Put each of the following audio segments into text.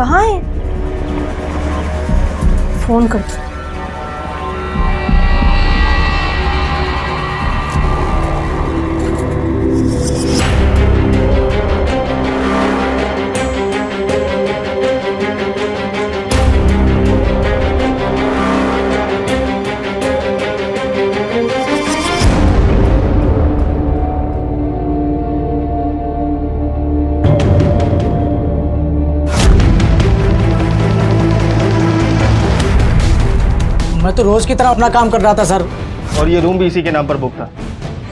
कहाँ है? फोन करती। मैं तो रोज की तरह अपना काम कर रहा था सर। और ये रूम भी इसी के नाम पर बुक था।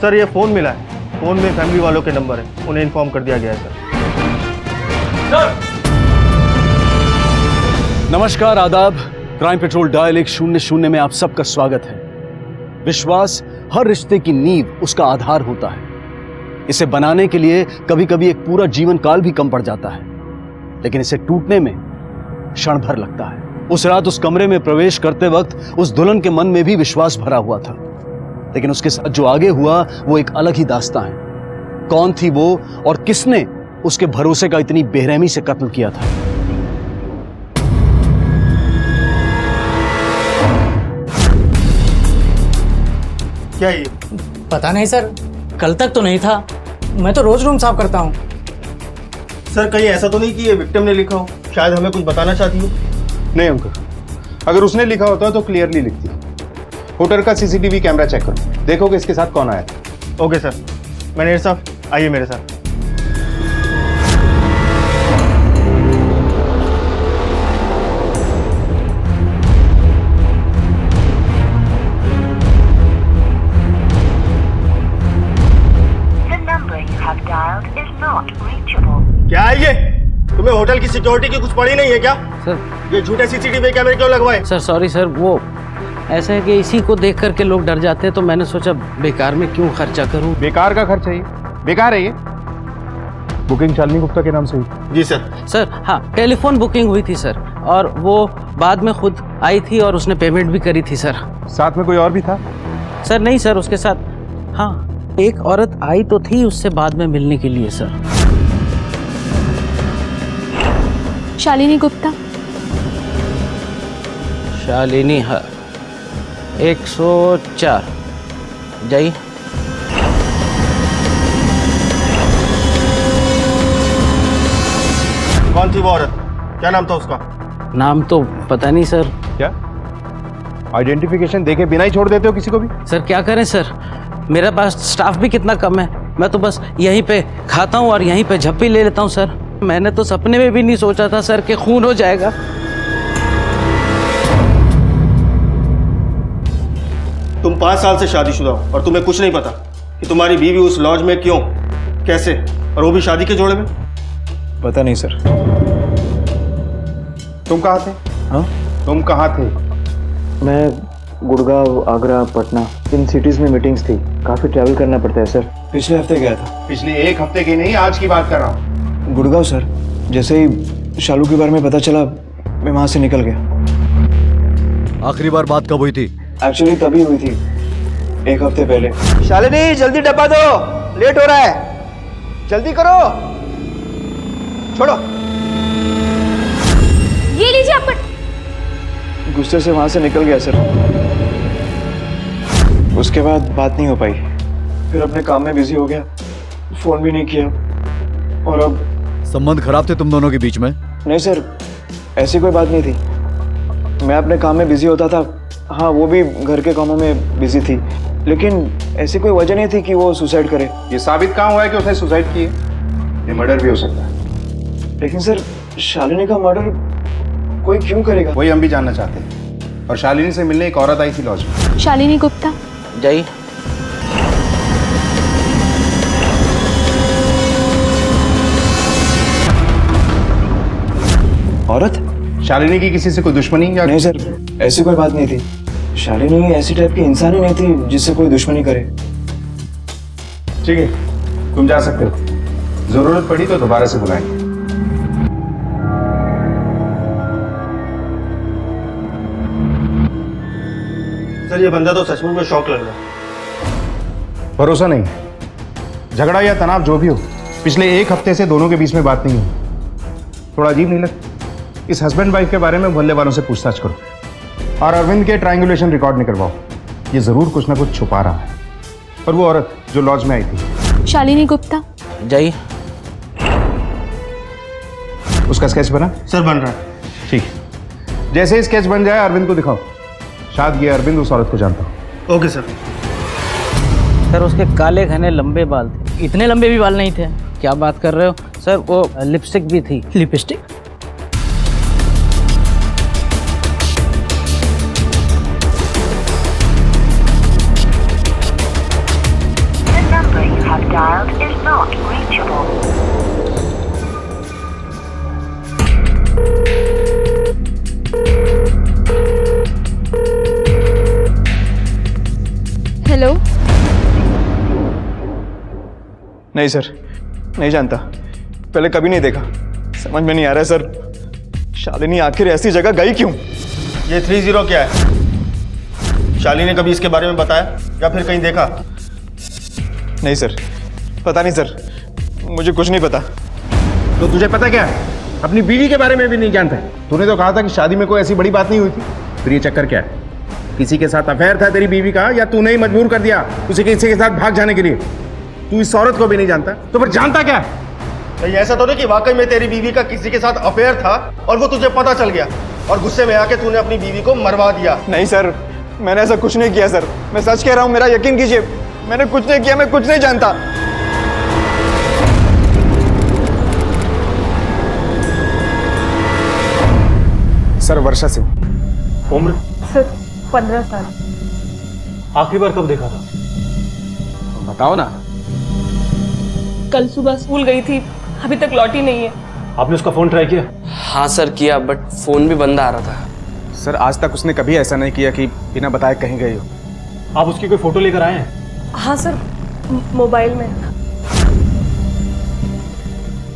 सर ये फ़ोन मिला है, फ़ोन में फैमिली वालों के नंबर है, उन्हें इन्फॉर्म कर दिया गया है सर। नमस्कार, आदाब। क्राइम पेट्रोल डायल 100 में आप सबका स्वागत है। विश्वास हर रिश्ते की नींव, उसका आधार होता है। इसे बनाने के लिए कभी कभी एक पूरा जीवन काल भी कम पड़ जाता है, लेकिन इसे टूटने में क्षण भर लगता है। उस रात उस कमरे में प्रवेश करते वक्त उस दुल्हन के मन में भी विश्वास भरा हुआ था, लेकिन उसके साथ जो आगे हुआ वो एक अलग ही दास्तां है। कौन थी वो और किसने उसके भरोसे का इतनी बेरहमी से कत्ल किया था? क्या ये? पता नहीं सर, कल तक तो नहीं था। मैं तो रोज रूम साफ करता हूँ। सर कहीं ऐसा तो नहीं कि ये विक्टिम ने लिखा हो? शायद हमें कुछ बताना चाहती हो। नहीं अंकल, अगर उसने लिखा होता तो क्लियरली लिखती। होटल का सीसीटीवी कैमरा चेक करो, देखो कि इसके साथ कौन आया था। Okay sir. मैनेजर साहब आइए मेरे साथ। The number you have dialed is not reachable. क्या है ये? तुम्हें होटल की सिक्योरिटी की कुछ पड़ी नहीं है क्या? सर ये झूठे सीसीटीवी कैमरे क्यों लगवाए? सर सॉरी सर, वो ऐसा है कि इसी को देख करके लोग डर जाते हैं, तो मैंने सोचा बेकार में क्यों खर्चा करूं। बेकार का खर्च है ये, बेकार है ये। बुकिंग शालिनी गुप्ता के नाम से हुई। जी सर। सर हाँ, टेलीफोन बुकिंग हुई थी सर, और वो बाद में खुद आई थी और उसने पेमेंट भी करी थी सर। साथ में कोई और भी था? सर नहीं सर, उसके साथ हाँ एक औरत आई तो थी उससे बाद में मिलने के लिए सर। शालिनी गुप्ता। शालिनी हाँ 104 जाइए। कौन थी वो औरत? क्या नाम था उसका? नाम तो पता नहीं सर। क्या आइडेंटिफिकेशन देखे बिना ही छोड़ देते हो किसी को भी? सर क्या करें सर, मेरे पास स्टाफ भी कितना कम है। मैं तो बस यहीं पे खाता हूँ और यहीं पे झप्पी ले लेता हूँ सर। मैंने तो सपने में भी नहीं सोचा था सर कि खून हो जाएगा। तुम 5 साल से शादीशुदा हो और तुम्हें कुछ नहीं पता कि तुम्हारी बीवी उस लॉज में क्यों, कैसे, और वो भी शादी के जोड़े में? पता नहीं सर। तुम कहाँ थे? हाँ, तुम कहाँ थे? मैं गुड़गांव, आगरा, पटना, इन सिटीज़ में मीटिंग्स थी। काफ़ी ट्रैवल करना पड़ता है सर। पिछले हफ्ते गया था। पिछले 1 हफ्ते की नहीं, आज की बात कर रहा हूँ। गुड़गांव सर, जैसे ही शालू के बारे में पता चला मैं वहाँ से निकल गया। आखिरी बार बात कब हुई थी? एक्चुअली तभी हुई थी, 1 हफ्ते पहले। शालिनी जल्दी डब्बा दो, लेट हो रहा है, जल्दी करो। छोड़ो। ये लीजिए आपका। गुस्से से वहाँ से निकल गया सर। उसके बाद बात नहीं हो पाई। फिर अपने काम में बिजी हो गया, फ़ोन भी नहीं किया। और अब संबंध खराब थे तुम दोनों के बीच में? नहीं सर, ऐसी कोई बात नहीं थी। मैं अपने काम में बिजी होता था, हाँ वो भी घर के कामों में बिजी थी, लेकिन ऐसी कोई वजह नहीं थी कि वो सुसाइड करे। ये साबित कहाँ हुआ है कि उसने सुसाइड की है? ये मर्डर भी हो सकता है। लेकिन सर, शालिनी का मर्डर कोई क्यों करेगा? वही हम भी जानना चाहते हैं। और शालिनी से मिलने एक औरत आई थी लॉज में। शालिनी गुप्ता। जाइए। औरत? शालिनी की किसी से कोई दुश्मनी या? नहीं सर, ऐसी कोई बात नहीं थी। शालिनी ऐसी टाइप की इंसान ही नहीं थी जिससे कोई दुश्मनी करे। ठीक है, तुम जा सकते हो। जरूरत पड़ी तो दोबारा से बुलाएंगे। सर ये बंदा तो सचमुच में शौक लग रहा है। भरोसा नहीं है। झगड़ा या तनाव जो भी हो, पिछले 1 हफ्ते से दोनों के बीच में बात नहीं हुई। थोड़ा अजीब नहीं लगता? इस हस्बैंड वाइफ के बारे में मोहल्ले वालों से पूछताछ करो और अरविंद के ट्रायंगुलेशन रिकॉर्ड निकलवाओ। ये जरूर कुछ ना कुछ छुपा रहा है। और वो औरत जो लॉज में आई थी, शालिनी गुप्ता। जाइए। उसका स्केच बना? सर बन रहा है। ठीक है, जैसे ही स्केच बन जाए अरविंद को दिखाओ। शायद ये अरविंद उस औरत को जानता हो। Okay sir. सर उसके काले घने लंबे बाल थे। इतने लंबे भी बाल नहीं थे। क्या बात कर रहे हो सर? वो लिपस्टिक भी थी। Lipstick? The number you have dialed is not reachable. Hello. नहीं सर, नहीं जानता, पहले कभी नहीं देखा। समझ में नहीं आ रहा है सर, शालिनी आखिर ऐसी जगह गई क्यों? ये 30 क्या है? शालिनी ने कभी इसके बारे में बताया या फिर कहीं देखा? नहीं सर, पता नहीं सर, मुझे कुछ नहीं पता। तो तुझे पता क्या है? अपनी बीवी के बारे में भी नहीं जानता है। तूने तो कहा था कि शादी में कोई ऐसी बड़ी बात नहीं हुई थी। फिर ये चक्कर क्या है? किसी के साथ अफेयर था तेरी बीवी का, या तूने ही मजबूर कर दिया उसे किसी के साथ भाग जाने के लिए? तू इस औरत को भी नहीं जानता, तो फिर जानता क्या है? कहीं ऐसा तो नहीं कि वाकई में तेरी बीवी का किसी के साथ अफेयर था और वो तुझे पता चल गया और गुस्से में आके तूने अपनी बीवी को मरवा दिया? नहीं सर, मैंने ऐसा कुछ नहीं किया सर, मैं सच कह रहा हूँ, मेरा यकीन कीजिए, मैंने कुछ नहीं किया, मैं कुछ नहीं जानता। सर वर्षा सिंह। उम्र? सर 15 साल। आखिरी बार कब देखा था? बताओ ना। कल सुबह स्कूल गई थी, अभी तक लौटी नहीं है। आपने उसका फोन ट्राई किया? हाँ सर किया, बट फोन भी बंद आ रहा था। सर आज तक उसने कभी ऐसा नहीं किया कि बिना बताए कहीं गई हो। आप उसकी कोई फोटो लेकर आए हैं? हाँ सर, मोबाइल में।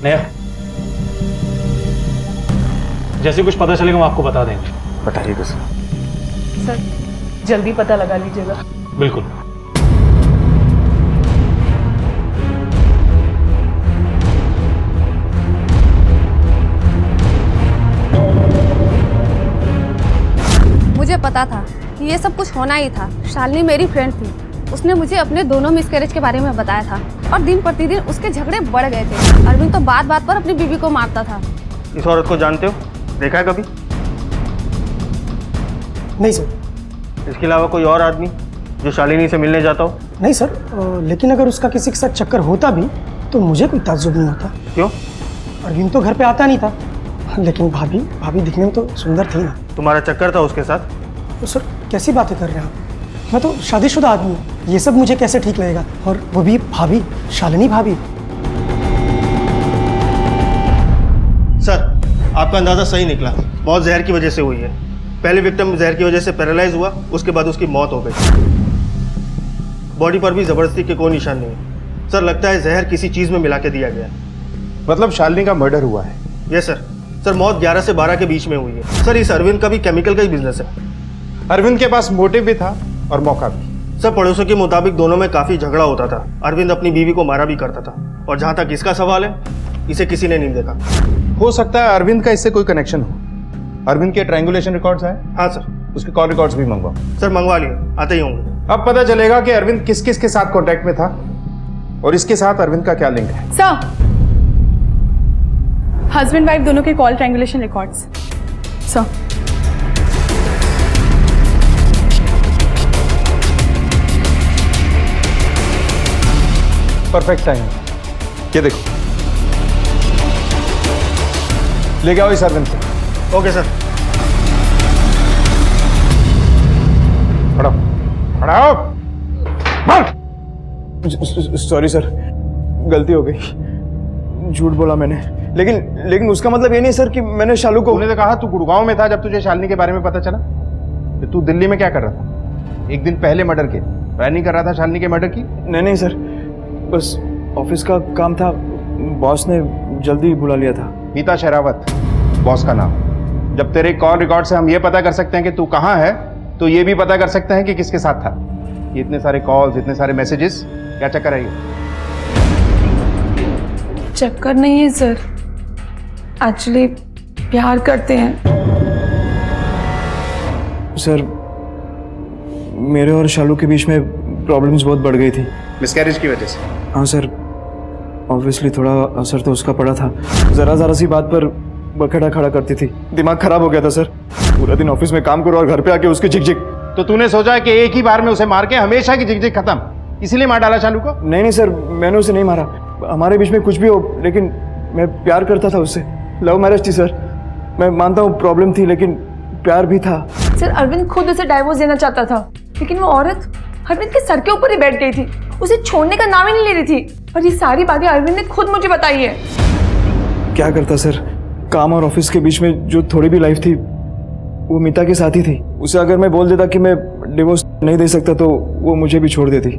नया, जैसे कुछ पता चलेगा हम आपको बता देंगे। बताइएगा सर। सर जल्दी पता लगा लीजिएगा। बिल्कुल। मुझे पता था कि ये सब कुछ होना ही था। शालिनी मेरी फ्रेंड थी, उसने मुझे अपने दोनों मिसकैरेज के बारे में बताया था और दिन प्रतिदिन उसके झगड़े बढ़ गए थे। अरविंद तो बात बात पर अपनी बीवी को मारता था। इस औरत को जानते हो? देखा है कभी? नहीं सर। इसके अलावा कोई और आदमी जो शालिनी से मिलने जाता हो? नहीं सर, लेकिन अगर उसका किसी के साथ चक्कर होता भी तो मुझे कोई ताज्जुब नहीं होता। क्यों? अरविंद तो घर पे आता नहीं था, लेकिन भाभी दिखने में तो सुंदर थी ना। तुम्हारा चक्कर था उसके साथ? तो सर कैसी बातें कर रहे हैं आप? मैं तो शादीशुदा आदमी हूँ, ये सब मुझे कैसे ठीक लगेगा? और वो भी भाभी, शालिनी भाभी। सर आपका अंदाजा सही निकला, बहुत जहर की वजह से हुई है। पहले विक्टिम जहर की वजह से पैरालाइज हुआ, उसके बाद उसकी मौत हो गई। बॉडी पर भी जबरदस्ती के कोई निशान नहीं है। सर लगता है जहर किसी चीज में मिला के दिया गया। मतलब शालिनी का मर्डर हुआ है? Yes sir. सर मौत 11 से 12 के बीच में हुई है। सर इस अरविंद का भी केमिकल का ही बिजनेस है। अरविंद के पास मोटिव भी था और मौका भी। सर पड़ोसियों के मुताबिक दोनों में काफी झगड़ा होता था। अरविंद अपनी बीवी को मारा भी करता था और जहां तक इसका सवाल है, इसे किसी ने नहीं देखा। हो सकता है अरविंद का इससे कोई कनेक्शन हो। अरविंद के ट्रायंगुलेशन रिकॉर्ड्स हैं? हाँ सर। उसके कॉल रिकॉर्ड्स भी मंगवाओ। सर मंगवा लिए, आते ही होंगे। अब पता चलेगा कि अरविंद किस किस के साथ कांटेक्ट में था और इसके साथ अरविंद का क्या लिंक है। सर हस्बैंड वाइफ दोनों के call triangulation records. Sir perfect time. ये देखो, ले गया इस अरविंद को। Okay sir. खड़ा खड़ा हो। सॉरी सर, गलती हो गई, झूठ बोला मैंने। लेकिन उसका मतलब ये नहीं सर कि मैंने शालू को। तूने तो कहा तू गुड़गांव में था जब तुझे शालिनी के बारे में पता चला। तो तू दिल्ली में क्या कर रहा था? एक दिन पहले मर्डर के प्लानिंग कर रहा था शालिनी के मर्डर की? नहीं सर, बस ऑफिस का काम था, बॉस ने जल्दी बुला लिया था। मीता शेरावत बॉस का नाम। जब तेरे कॉल रिकॉर्ड से हम ये पता कर सकते हैं कि तू कहाँ है, तो ये भी पता कर सकते हैं कि किसके साथ था। ये इतने सारे कॉल्स, इतने सारे मैसेजेस, क्या चक्कर है ये? चक्कर नहीं है सर, एक्चुअली प्यार करते हैं। सर मेरे और शालू के बीच में प्रॉब्लम्स बहुत बढ़ गई थी। मिसकैरेज की वजह से? हाँ सर, ऑब्वियसली थोड़ा असर तो उसका पड़ा था। ज़रा सी बात पर बखेड़ा खड़ा करती थी, दिमाग खराब हो गया था सर। पूरा दिन ऑफिस में काम करो और घर पे आके उसकी झिकझिक। तो तूने सोचा कि एक ही बार में उसे मार के हमेशा की झिकझिक खत्म, इसीलिए मार डाला शालू को? नहीं सर, मैंने उसे नहीं मारा। हमारे बीच में कुछ भी हो, लेकिन मैं प्यार करता था उससे। लव मैरिज थी सर, मैं मानता हूँ प्रॉब्लम थी, लेकिन प्यार भी था। सर अरविंद खुद उसे डाइवोर्स देना चाहता था, लेकिन वो औरत अरविंद के सर के ऊपर ही बैठ गई थी, उसे छोड़ने का नाम ही नहीं ले रही थी। और ये सारी बातें अरविंद ने खुद मुझे बताई है। क्या करता सर, काम और ऑफिस के बीच में जो थोड़ी भी लाइफ थी वो मीता के साथ ही थी। उसे अगर मैं बोल देता कि मैं डिवोर्स नहीं दे सकता तो वो मुझे भी छोड़ देती।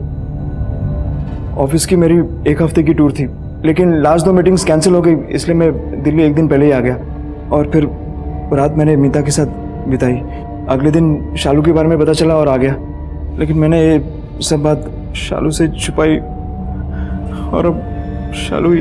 ऑफिस की मेरी 1 हफ्ते की टूर थी, लेकिन लास्ट 2 मीटिंग्स कैंसिल हो गई, इसलिए मैं दिल्ली 1 दिन पहले ही आ गया। और फिर रात मैंने मीता के साथ बिताई। अगले दिन शालू के बारे में पता चला और आ गया, लेकिन मैंने ये सब बात शालू से छुपाई और अब शालू ही।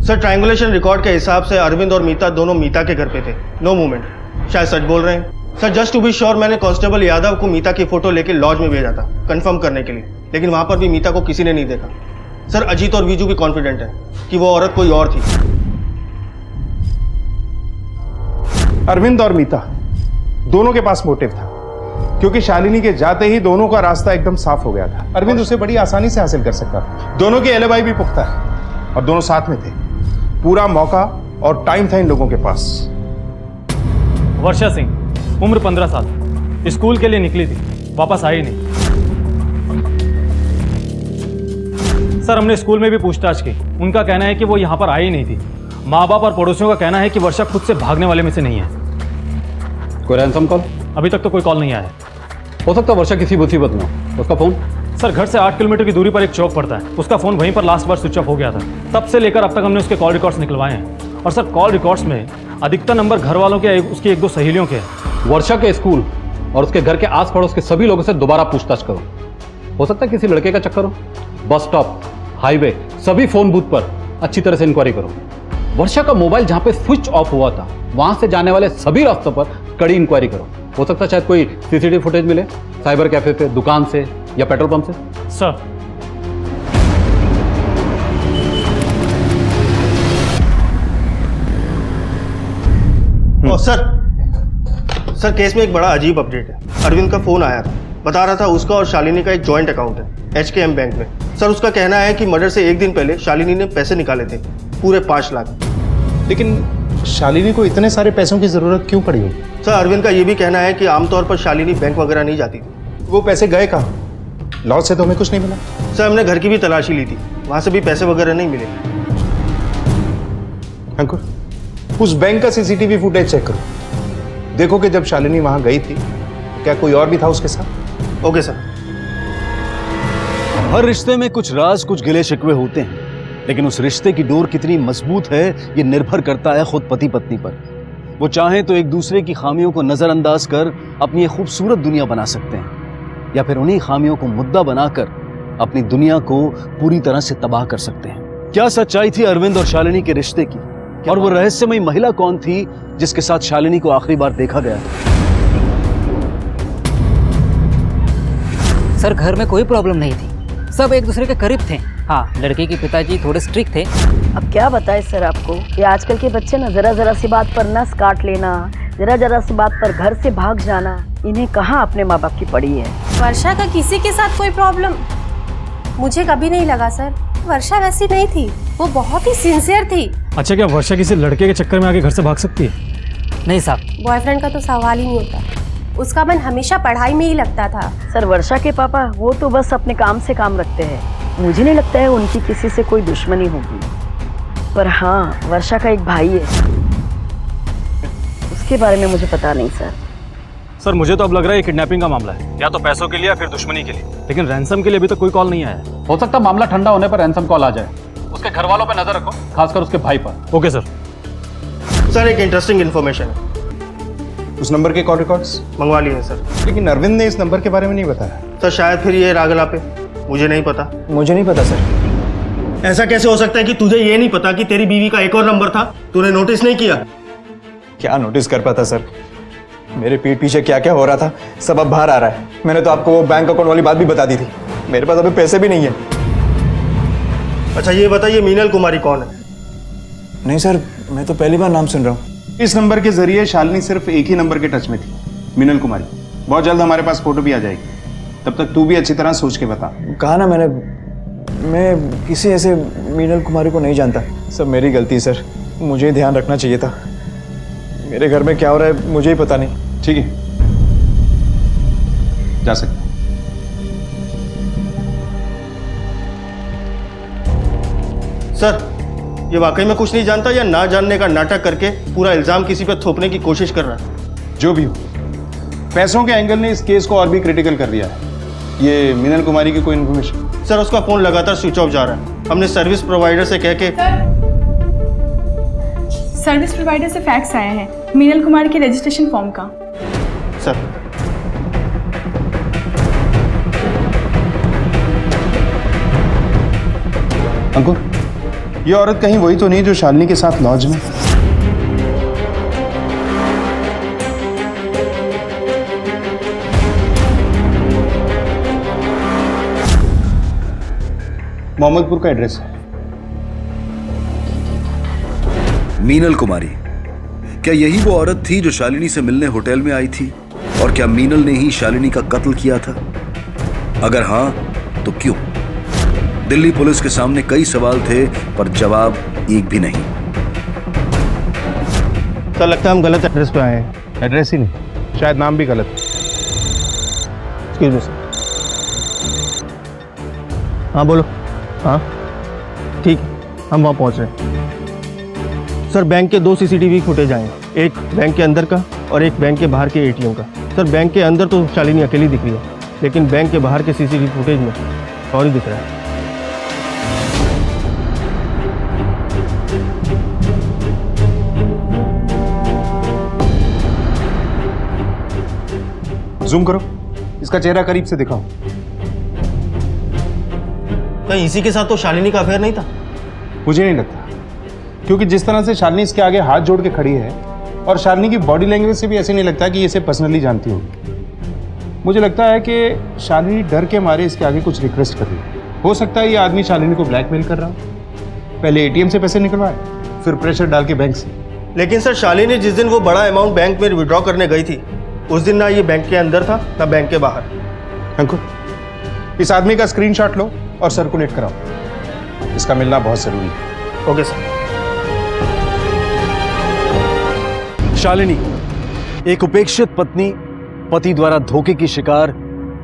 सर ट्रायंगुलेशन रिकॉर्ड के हिसाब से अरविंद और मीता दोनों मीता के घर पे थे। No movement. शायद सच बोल रहे हैं sir. Just to be sure मैंने कांस्टेबल यादव को मीता की फोटो लेके लॉज में भेजा था कंफर्म करने के लिए, लेकिन वहां पर भी मीता को किसी ने नहीं देखा। सर अजीत और विजू भी कॉन्फिडेंट है कि वो औरत कोई और थी। अरविंद और मीता दोनों के पास मोटिव था, क्योंकि शालिनी के जाते ही दोनों का रास्ता एकदम साफ हो गया था। अरविंद उसे बड़ी आसानी से हासिल कर सकता था। दोनों के एलिबाई भी पुख्ता है और दोनों साथ में थे। पूरा मौका और टाइम था इन लोगों के पास। वर्षा सिंह, उम्र 15 साल, स्कूल के लिए निकली थी, वापस आई नहीं। सर हमने स्कूल में भी पूछताछ की, उनका कहना है कि वो यहाँ पर आई ही नहीं थी। माँ बाप और पड़ोसियों का कहना है कि वर्षा खुद से भागने वाले में से नहीं है। कोई रैंसम कॉल? अभी तक तो कोई कॉल नहीं आया है। हो सकता है वर्षा किसी मुसीबत में हो। उसका फोन? सर घर से 8 किलोमीटर की दूरी पर एक चौक पड़ता है, उसका फोन वहीं पर लास्ट बार स्विच ऑफ हो गया था। तब से लेकर अब तक हमने उसके कॉल रिकॉर्ड्स निकलवाए हैं, और सर कॉल रिकॉर्ड्स में अधिकतर नंबर घर वालों के, उसकी 1-2 सहेलियों के हैं। वर्षा के स्कूल और उसके घर के आस पड़ोस के सभी लोगों से दोबारा पूछताछ करो। हो सकता है किसी लड़के का चक्कर हो। बस स्टॉप, हाईवे, सभी फोन बूथ पर अच्छी तरह से इंक्वायरी करो। वर्षा का मोबाइल जहां पे स्विच ऑफ हुआ था वहां से जाने वाले सभी रास्तों पर कड़ी इंक्वायरी करो। हो सकता है शायद कोई सीसीटीवी फुटेज मिले, साइबर कैफे से, दुकान से या पेट्रोल पंप से। सर और सर केस में एक बड़ा अजीब अपडेट है। अरविंद का फोन आया था, बता रहा था उसका और शालिनी का एक जॉइंट अकाउंट है HKM बैंक में। सर उसका कहना है कि मर्डर से 1 दिन पहले शालिनी ने पैसे निकाले थे, पूरे 5 लाख। लेकिन शालिनी को इतने सारे पैसों की जरूरत क्यों पड़ी होगी? सर अरविंद का ये भी कहना है कि आमतौर पर शालिनी बैंक वगैरह नहीं जाती थी। वो पैसे गए कहाँ? लॉज से तो हमें कुछ नहीं मिला। सर हमने घर की भी तलाशी ली थी, वहां से भी पैसे वगैरह नहीं मिले। अंकुर, उस बैंक का सीसीटीवी फुटेज चेक करो, देखो कि जब शालिनी वहां गई थी क्या कोई और भी था उसके साथ। Okay sir. हर रिश्ते में कुछ राज, कुछ गिले शिकवे होते हैं, लेकिन उस रिश्ते की डोर कितनी मजबूत है ये निर्भर करता है खुद पति पत्नी पर। वो चाहें तो एक दूसरे की खामियों को नजरअंदाज कर अपनी एक खूबसूरत दुनिया बना सकते हैं, या फिर उन्हीं खामियों को मुद्दा बनाकर अपनी दुनिया को पूरी तरह से तबाह कर सकते हैं। क्या सच्चाई थी अरविंद और शालिनी के रिश्ते की, और वो रहस्यमयी महिला कौन थी जिसके साथ शालिनी को आखिरी बार देखा गया? सर घर में कोई प्रॉब्लम नहीं थी, सब एक दूसरे के करीब थे। हाँ, लड़के के पिताजी थोड़े स्ट्रिक्ट थे। अब क्या बताएं सर आपको, ये आजकल के बच्चे ना जरा सी बात पर नस काट लेना, जरा सी बात पर घर से भाग जाना, इन्हें कहाँ अपने माँ बाप की पड़ी है। वर्षा का किसी के साथ कोई प्रॉब्लम मुझे कभी नहीं लगा सर। वर्षा वैसी नहीं थी, वो बहुत ही सिंसियर थी। अच्छा, क्या वर्षा किसी लड़के के चक्कर में आके घर से भाग सकती है? नहीं साहब, बॉयफ्रेंड का तो सवाल ही नहीं होता, उसका मन हमेशा पढ़ाई में ही लगता था। सर वर्षा के पापा वो तो बस अपने काम से काम रखते हैं, मुझे नहीं लगता है उनकी किसी से कोई दुश्मनी होगी। पर हाँ, वर्षा का एक भाई है, उसके बारे में मुझे पता नहीं सर। सर मुझे तो अब लग रहा है ये किडनैपिंग का मामला है, या तो पैसों के लिए या फिर दुश्मनी के लिए, लेकिन रैंसम के लिए अभी तक कोई कॉल नहीं आया है। हो सकता है मामला ठंडा होने पर रैंसम कॉल आ जाए। उसके घर वालों पर नजर रखो, खासकर उसके भाई पर। Okay sir. सर एक इंटरेस्टिंग इन्फॉर्मेशन है। उस नंबर के कॉल रिकॉर्ड्स मंगवा लिए सर। लेकिन अरविंद ने इस नंबर के बारे में नहीं बताया। सर शायद फिर ये रागला पे, मुझे नहीं पता। मुझे नहीं पता सर। ऐसा कैसे हो सकता है कि तुझे ये नहीं पता कि तेरी बीवी का एक और नंबर था? तूने नोटिस नहीं किया? क्या नोटिस कर पाता सर? मेरे पीठ पीछे क्या क्या हो रहा था सब अब बाहर आ रहा है। मैंने तो आपको वो बैंक अकाउंट वाली बात भी बता दी थी। मेरे पास अभी पैसे भी नहीं है। अच्छा ये बताइए, मीनल कुमारी कौन है? नहीं सर, मैं तो पहली बार नाम सुन रहा हूँ। इस नंबर के जरिए शालिनी सिर्फ एक ही नंबर के टच में थी, मीनल कुमारी। बहुत जल्द हमारे पास फोटो भी आ जाएगी। तब तक तू भी अच्छी तरह सोच के बता। कहा ना मैं किसी ऐसे मीनल कुमारी को नहीं जानता। सब मेरी गलती है सर, मुझे ही ध्यान रखना चाहिए था। मेरे घर में क्या हो रहा है मुझे ही पता नहीं। ठीक है, जा सकते। सर, ये वाकई में कुछ नहीं जानता या ना जानने का नाटक करके पूरा इल्जाम किसी पर थोपने की कोशिश कर रहा है? जो भी हो, पैसों के एंगल ने इस केस को और भी क्रिटिकल कर दिया है। ये मीनल कुमारी की कोई इन्फॉर्मेशन? सर, उसका फोन लगातार स्विच ऑफ जा रहा है। हमने सर्विस प्रोवाइडर से कह के सर्विस प्रोवाइडर से फैक्स आया है मीनल कुमार के रजिस्ट्रेशन फॉर्म का। सर, अंकुर, ये औरत कहीं वही तो नहीं जो शालिनी के साथ लॉज में? मोहम्मदपुर का एड्रेस है। मीनल कुमारी, क्या यही वो औरत थी जो शालिनी से मिलने होटल में आई थी? और क्या मीनल ने ही शालिनी का कत्ल किया था? अगर हां तो क्यों? दिल्ली पुलिस के सामने कई सवाल थे पर जवाब एक भी नहीं। सर, लगता है हम गलत एड्रेस पे आए हैं। एड्रेस ही नहीं, शायद नाम भी गलत। Excuse me sir. हाँ बोलो। हाँ ठीक, हम वहाँ पहुँच रहे हैं। सर, बैंक के 2 CCTV फुटेज आए, एक बैंक के अंदर का और एक बैंक के बाहर के ATM का। सर, बैंक के अंदर तो शालिनी अकेली दिख रही है, लेकिन बैंक के बाहर के CCTV फुटेज में और ही दिख रहा है। जूम करो, इसका चेहरा करीब से दिखाओ। कहीं इसी के साथ तो शालिनी का अफेयर नहीं था? मुझे नहीं लगता, क्योंकि जिस तरह से शालिनी इसके आगे हाथ जोड़ के खड़ी है और शालिनी की बॉडी लैंग्वेज से भी ऐसे नहीं लगता कि ये इसे पर्सनली जानती होगी। मुझे लगता है कि शालिनी डर के मारे इसके आगे कुछ रिक्वेस्ट कर रही है। हो सकता है ये आदमी शालिनी को ब्लैकमेल कर रहा हो, पहले ATM से पैसे निकलवाए, फिर प्रेशर डाल के बैंक से। लेकिन सर, शालिनी जिस दिन वो बड़ा अमाउंट बैंक में विड्रॉ करने गई थी, उस दिन ना ये बैंक के अंदर था ना बैंक के बाहर। अंकुर, इस आदमी का स्क्रीनशॉट लो और सर्कुलेट कराओ, इसका मिलना बहुत जरूरी है। Okay sir. शालिनी, एक उपेक्षित पत्नी, पति द्वारा धोखे की शिकार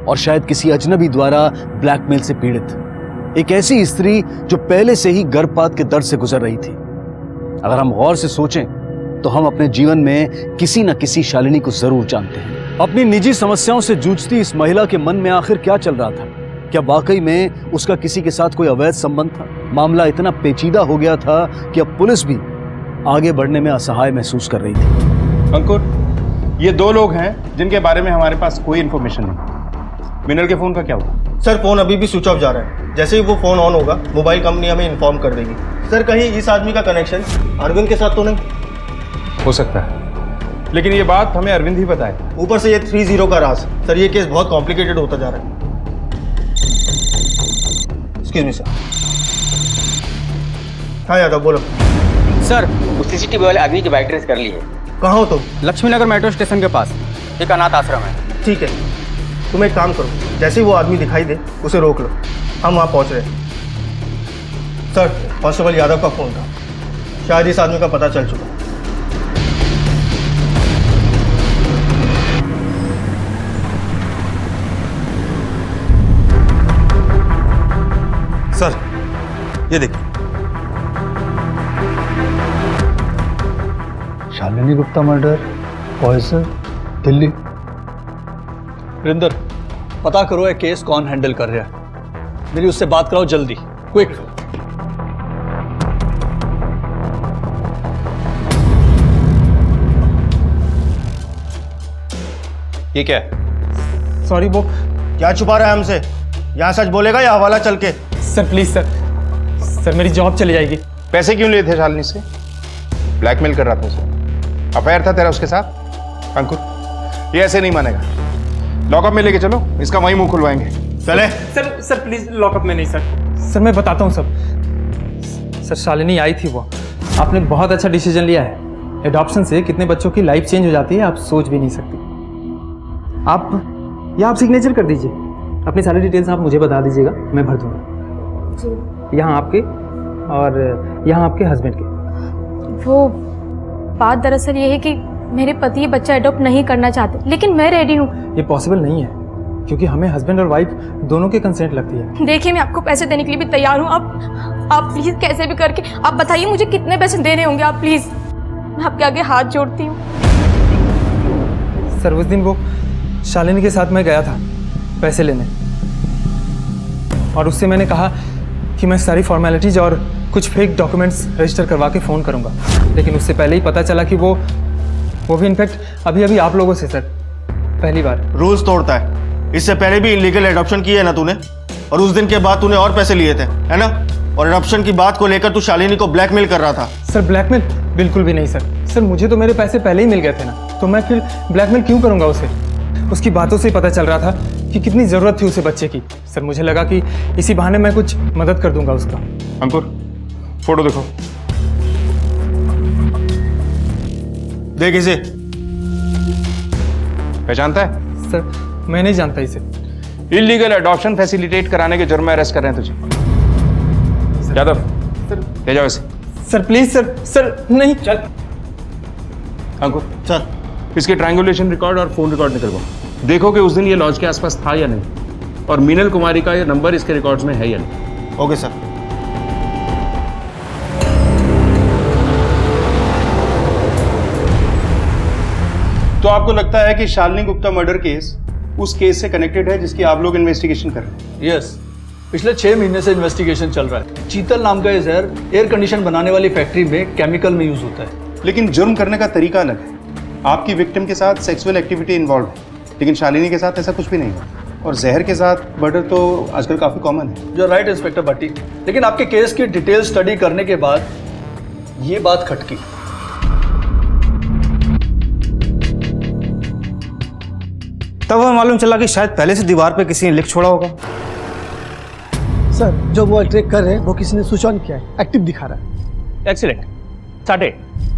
और शायद किसी अजनबी द्वारा ब्लैकमेल से पीड़ित, एक ऐसी स्त्री जो पहले से ही गर्भपात के दर्द से गुजर रही थी। अगर हम गौर से सोचें तो हम अपने जीवन में किसी न किसी शालिनी को जरूर जानते हैं। अपनी निजी समस्याओं से जूझती इस महिला के मन में आखिर क्या चल रहा था? क्या वाकई में उसका किसी के साथ कोई अवैध संबंध था? मामला इतना पेचीदा हो गया था कि अब पुलिस भी आगे बढ़ने में असहाय महसूस कर रही थी। अंकुर, ये 2 लोग हैं जिनके बारे में हमारे पास कोई इंफॉर्मेशन नहीं। मिनल के फोन का क्या हुआ? सर, फोन अभी भी स्विच ऑफ जा रहा है। जैसे ही वो फोन ऑन होगा, मोबाइल कंपनी हमें इन्फॉर्म कर देगी। सर, कहीं इस आदमी का कनेक्शन अरविंद के साथ तो नहीं? हो सकता है, लेकिन ये बात हमें अरविंद ही बताए। ऊपर से ये 30 का राज। सर, ये केस बहुत कॉम्प्लिकेटेड होता जा रहा है। Excuse me sir. हाँ यादव, बोलो। सर, उस CCTV वाले आदमी की बाइक ट्रेस कर ली है। कहाँ हो तुम? लक्ष्मी नगर मेट्रो स्टेशन के पास एक अनाथ आश्रम है। ठीक है, तुम एक काम करो, जैसे ही वो आदमी दिखाई दे उसे रोक लो, हम वहाँ पहुँच रहे हैं। सर, कांस्टेबल यादव का फोन था, शायद इस आदमी का पता चल चुका। सर, ये देखिए, शालिनी गुप्ता मर्डर, पॉइजन, दिल्ली। रिंदर, पता करो ये केस कौन हैंडल कर रहा है। मेरी उससे बात कराओ जल्दी, क्विक। ये क्या है? सॉरी वो क्या छुपा रहा है हमसे? यहाँ सच बोलेगा या हवाला चल के? सर प्लीज सर, सर मेरी जॉब चली जाएगी। पैसे क्यों लिए थे शालिनी से? ब्लैकमेल कर रहा था उसे। अफेयर था तेरा उसके साथ? अंकुर, ये ऐसे नहीं मानेगा। लॉकअप में लेके चलो, इसका वहीं मुंह खुलवाएंगे। चले। सर प्लीज लॉकअप में नहीं सर मैं बताता हूँ सब। सर शालिनी आई थी वो। आपने बहुत अच्छा डिसीजन लिया है। एडॉप्शन से कितने बच्चों की लाइफ चेंज हो जाती है आप सोच भी नहीं सकती। आप सिग्नेचर कर दीजिए, अपनी सारी डिटेल्स आप मुझे बता दीजिएगा, मैं भर दूंगा। यहाँ आपके और यहाँ आपके हस्बैंड के। वो बात दरअसल ये है कि मेरे पति ये बच्चा अडॉप्ट नहीं करना चाहते, लेकिन मैं रेडी हूँ। ये पॉसिबल नहीं है क्योंकि हमें हस्बैंड और वाइफ दोनों की कंसेंट लगती है। देखिए मैं आपको पैसे देने के लिए भी तैयार हूँ। आप प्लीज कैसे भी करके आप बताइए मुझे कितने पैसे देने होंगे आप प्लीज। मैं आपके आगे हाथ जोड़ती हूँ। सर उस दिन वो शालिनी के साथ मैं गया था पैसे लेने और उससे मैंने कहा कि मैं सारी फॉर्मेलिटीज और कुछ फेक डॉक्यूमेंट्स रजिस्टर करवा के फ़ोन करूंगा, लेकिन उससे पहले ही पता चला कि वो भी इनफैक्ट अभी आप लोगों से सर पहली बार। रूल्स तोड़ता है। इससे पहले भी इलीगल एडॉप्शन किया है ना तूने, और उस दिन के बाद तूने और पैसे लिए थे, है ना? और एडॉप्शन की बात को लेकर तू शालिनी को ब्लैकमेल कर रहा था। सर ब्लैकमेल बिल्कुल भी नहीं सर मुझे तो मेरे पैसे पहले ही मिल गए थे ना, तो मैं फिर ब्लैकमेल क्यों करूंगा उसे? उसकी बातों से ही पता चल रहा था कि कितनी ज़रूरत थी उसे बच्चे की। सर मुझे लगा कि इसी बहाने मैं कुछ मदद कर दूंगा उसका। अंकुर, फोटो देखो। देख इसे। पहचानता है? सर मैं नहीं जानता इसे। इलीगल एडॉप्शन फैसिलिटेट कराने के जुर्म में अरेस्ट कर रहे हैं तुझे। यादव, ले जाओ इसे। सर प्लीज सर नहीं। चल। अंकुर, सर इसके ट्रायंगुलेशन रिकॉर्ड और फोन रिकॉर्ड निकलवाओ। देखो कि उस दिन ये लॉज के आसपास था या नहीं, और मीनल कुमारी का ये नंबर इसके रिकॉर्ड्स में है या नहीं। Okay sir. तो आपको लगता है कि शालिनी गुप्ता मर्डर केस उस केस से कनेक्टेड है जिसकी आप लोग इन्वेस्टिगेशन कर रहे हैं? यस, पिछले 6 महीने से इन्वेस्टिगेशन चल रहा है। चीतल नाम का ये जहर एयर कंडीशन बनाने वाली फैक्ट्री में केमिकल में यूज होता है। लेकिन जुर्म करने का तरीका अलग है। आपकी विक्टिम के साथ सेक्सुअल एक्टिविटी इन्वॉल्व है, लेकिन शालिनी के साथ ऐसा कुछ भी नहीं है। और जहर के साथ मर्डर तो आजकल काफी कॉमन है। जो राइट इंस्पेक्टर भट्टी, लेकिन आपके केस की डिटेल स्टडी करने के बाद ये बात खटकी। तब हमें मालूम चला कि शायद पहले से दीवार पे किसी ने लिख छोड़ा होगा। सर जो वो ट्रैक कर रहे हैं वो किसी ने स्विच ऑन किया है, एक्टिव दिखा रहा है। एक्सीलेंट। स्टार्ट।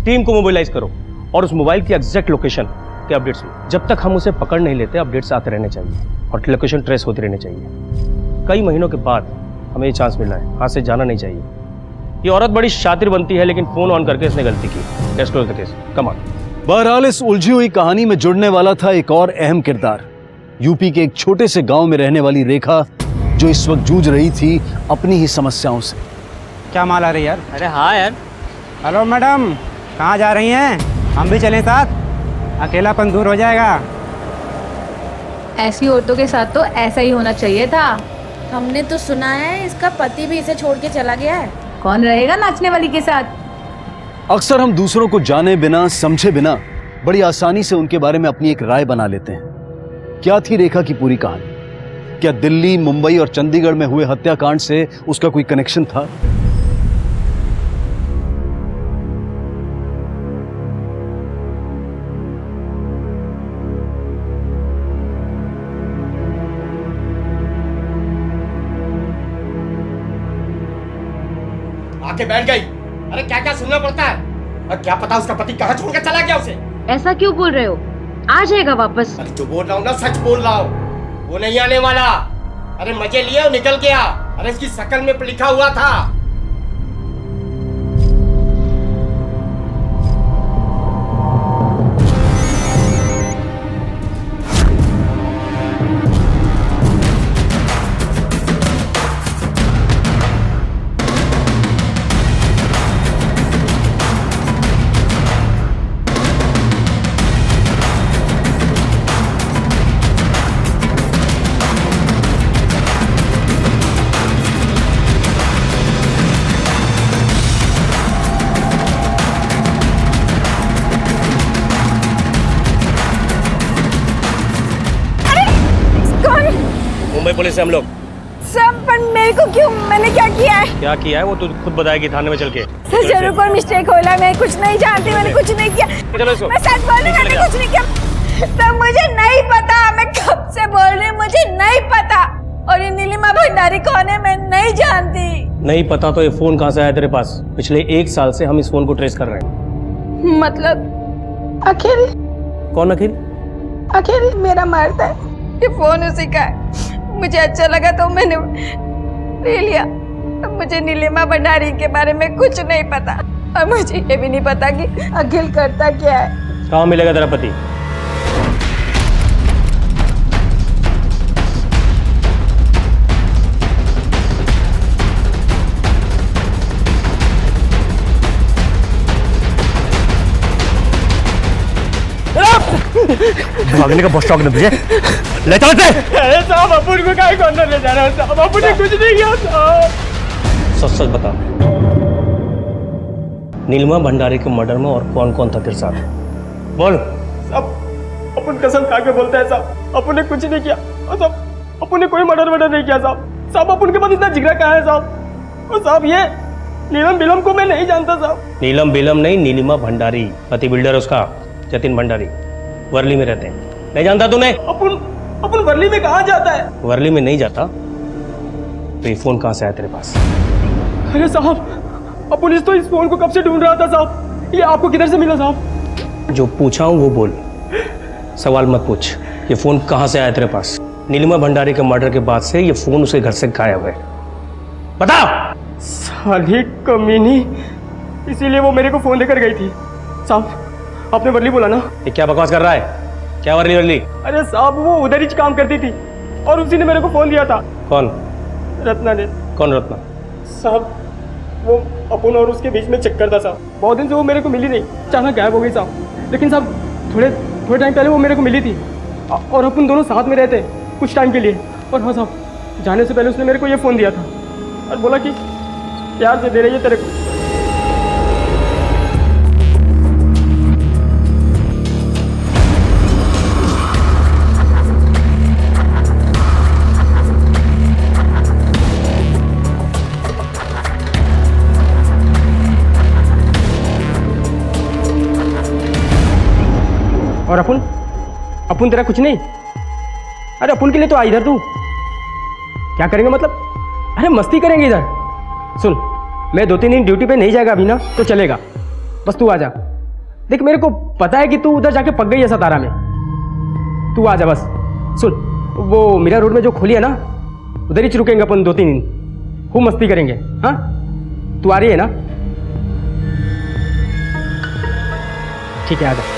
टीम को मोबिलाइज करो और उस मोबाइल की एग्जैक्ट लोकेशन के अपडेट्स लो। जब तक हम उसे पकड़ नहीं लेते अपडेट्स आते रहने चाहिए और लोकेशन ट्रेस होती रहनी चाहिए। कई महीनों के बाद हमें ये चांस मिला है, हाथ से जाना नहीं चाहिए। ये औरत बड़ी शातिर बनती है, लेकिन फोन ऑन करके इसने गलती की। Let's close the case, come on. बहरहाल इस उलझी हुई कहानी में जुड़ने वाला था एक और अहम किरदार, यूपी के एक छोटे से गांव में रहने वाली रेखा, जो इस वक्त जूझ रही थी अपनी ही समस्याओं से। क्या माल आ रही है यार? अरे हाँ यार। हेलो मैडम, कहाँ जा रही हैं? हम भी चलें साथ, अकेलापन दूर हो जाएगा। ऐसी औरतों के साथ तो ऐसा ही होना चाहिए था। हमने तो सुना है इसका पति भी इसे छोड़ के चला गया है। कौन रहेगा नाचने वाली के साथ? अक्सर हम दूसरों को जाने बिना समझे बिना बड़ी आसानी से उनके बारे में अपनी एक राय बना लेते हैं। क्या थी रेखा की पूरी कहानी? क्या दिल्ली, मुंबई और चंडीगढ़ में हुए हत्याकांड से उसका कोई कनेक्शन था? आके बैठ गई। अरे क्या क्या सुनना पड़ता है? और क्या पता उसका पति कहाँ छोड़ के चला गया उसे? ऐसा क्यों बोल रहे हो? आ जाएगा वापस। अरे जो बोल रहा हूँ ना सच बोल रहा हूँ, वो नहीं आने वाला। अरे मजे लिए और निकल गया। अरे इसकी शक्ल में लिखा हुआ था। मुंबई पुलिस से हम लोग। सर पर मेरे को क्यों, मैंने क्या किया है? क्या किया है वो तो खुद बताएगी थाने में चल के। सर जरूर कोई मिस्टेक होला, मैं कुछ नहीं जानती, मैंने कुछ नहीं किया। चलो इसको। मैं सच बोल रही हूँ, मैंने कुछ नहीं किया। सर मुझे नहीं पता, मैं कब से बोल रही हूँ मुझे नहीं पता। और ये नीलिमा भंडारी कौन है मैं नहीं जानती। नहीं पता तो ये फोन कहाँ से आया तेरे पास? पिछले 1 साल से हम इस फोन को ट्रेस कर रहे हैं। मतलब अखिल? कौन अखिल? अखिल मेरा मर्द है, ये फोन उसी का है। मुझे अच्छा लगा तो मैंने ले लिया। मुझे नीलिमा भंडारी के बारे में कुछ नहीं पता और मुझे ये भी नहीं पता कि अखिल करता क्या है। कहाँ मिलेगा तेरा पति? भागने का बहुत शौक ना तुझे? ले चलते। अरे साहब अपुन को काहे कॉर्नर ले जा रहे हो साहब? अपुन ने कुछ नहीं किया साहब। सच सच बता, नीलिमा भंडारी के मर्डर में और कौन कौन था तेरे साथ? बोल। साहब अपुन कसम खा के बोलता है साहब, अपुन ने कुछ नहीं किया। और साहब अपुन ने कोई मर्डर नहीं किया साहब। साहब अपुन के पास इतना जिगरा कहाँ है साहब? और साहब ये नीलम बिलम को मैं नहीं जानता साहब। नीलम बिलम नहीं, नीलिमा भंडारी, पति बिल्डर उसका जतिन भंडारी, वर्ली में रहते हैं। नहीं जानता तूने? अपुन वर्ली में कहाँ जाता है? वर्ली में नहीं जाता तो ये फोन कहाँ से आया तेरे पास? अरे साहब अपुन इस फोन को कब से ढूंढ रहा था साहब। ये आपको किधर से मिला साहब? जो पूछा हूँ वो बोल, सवाल मत पूछ। ये फोन कहाँ से आया तेरे पास? नीलिमा भंडारी के मर्डर के बाद से ये फोन उसके घर से गायब है। बता। साली कमीनी, इसीलिए वो मेरे को फोन देकर गई थी। साहब आपने वर्ली बोला ना? ये क्या बकवास कर रहा है? क्या वर्ली? अरे साहब वो उधर ही काम करती थी और उसी ने मेरे को फोन दिया था। कौन? रत्ना ने। कौन रत्ना? साहब वो अपुन और उसके बीच में चक्कर था साहब। बहुत दिन से वो मेरे को मिली नहीं, अचानक गायब हो गई साहब। लेकिन साहब थोड़े टाइम पहले वो मेरे को मिली थी और अपन दोनों साथ में रहते कुछ टाइम के लिए। और हाँ साहब जाने से पहले उसने मेरे को ये फ़ोन दिया था और बोला कि प्यार से दे रही है तेरे को। और अपुन तेरा कुछ नहीं? अरे अपुन के लिए तो आ इधर तू। क्या करेंगे मतलब? अरे मस्ती करेंगे इधर। सुन, मैं 2-3 दिन ड्यूटी पे नहीं जाएगा अभी ना तो चलेगा, बस तू आ जा। देख मेरे को पता है कि तू उधर जाके पक गई है सतारा में, तू आ जा बस। सुन वो मीरा रोड में जो खोली है ना उधर ही रुकेंगे अपन 2-3 दिन, खूब मस्ती करेंगे। हाँ तू आ रही है ना? ठीक है आ जा।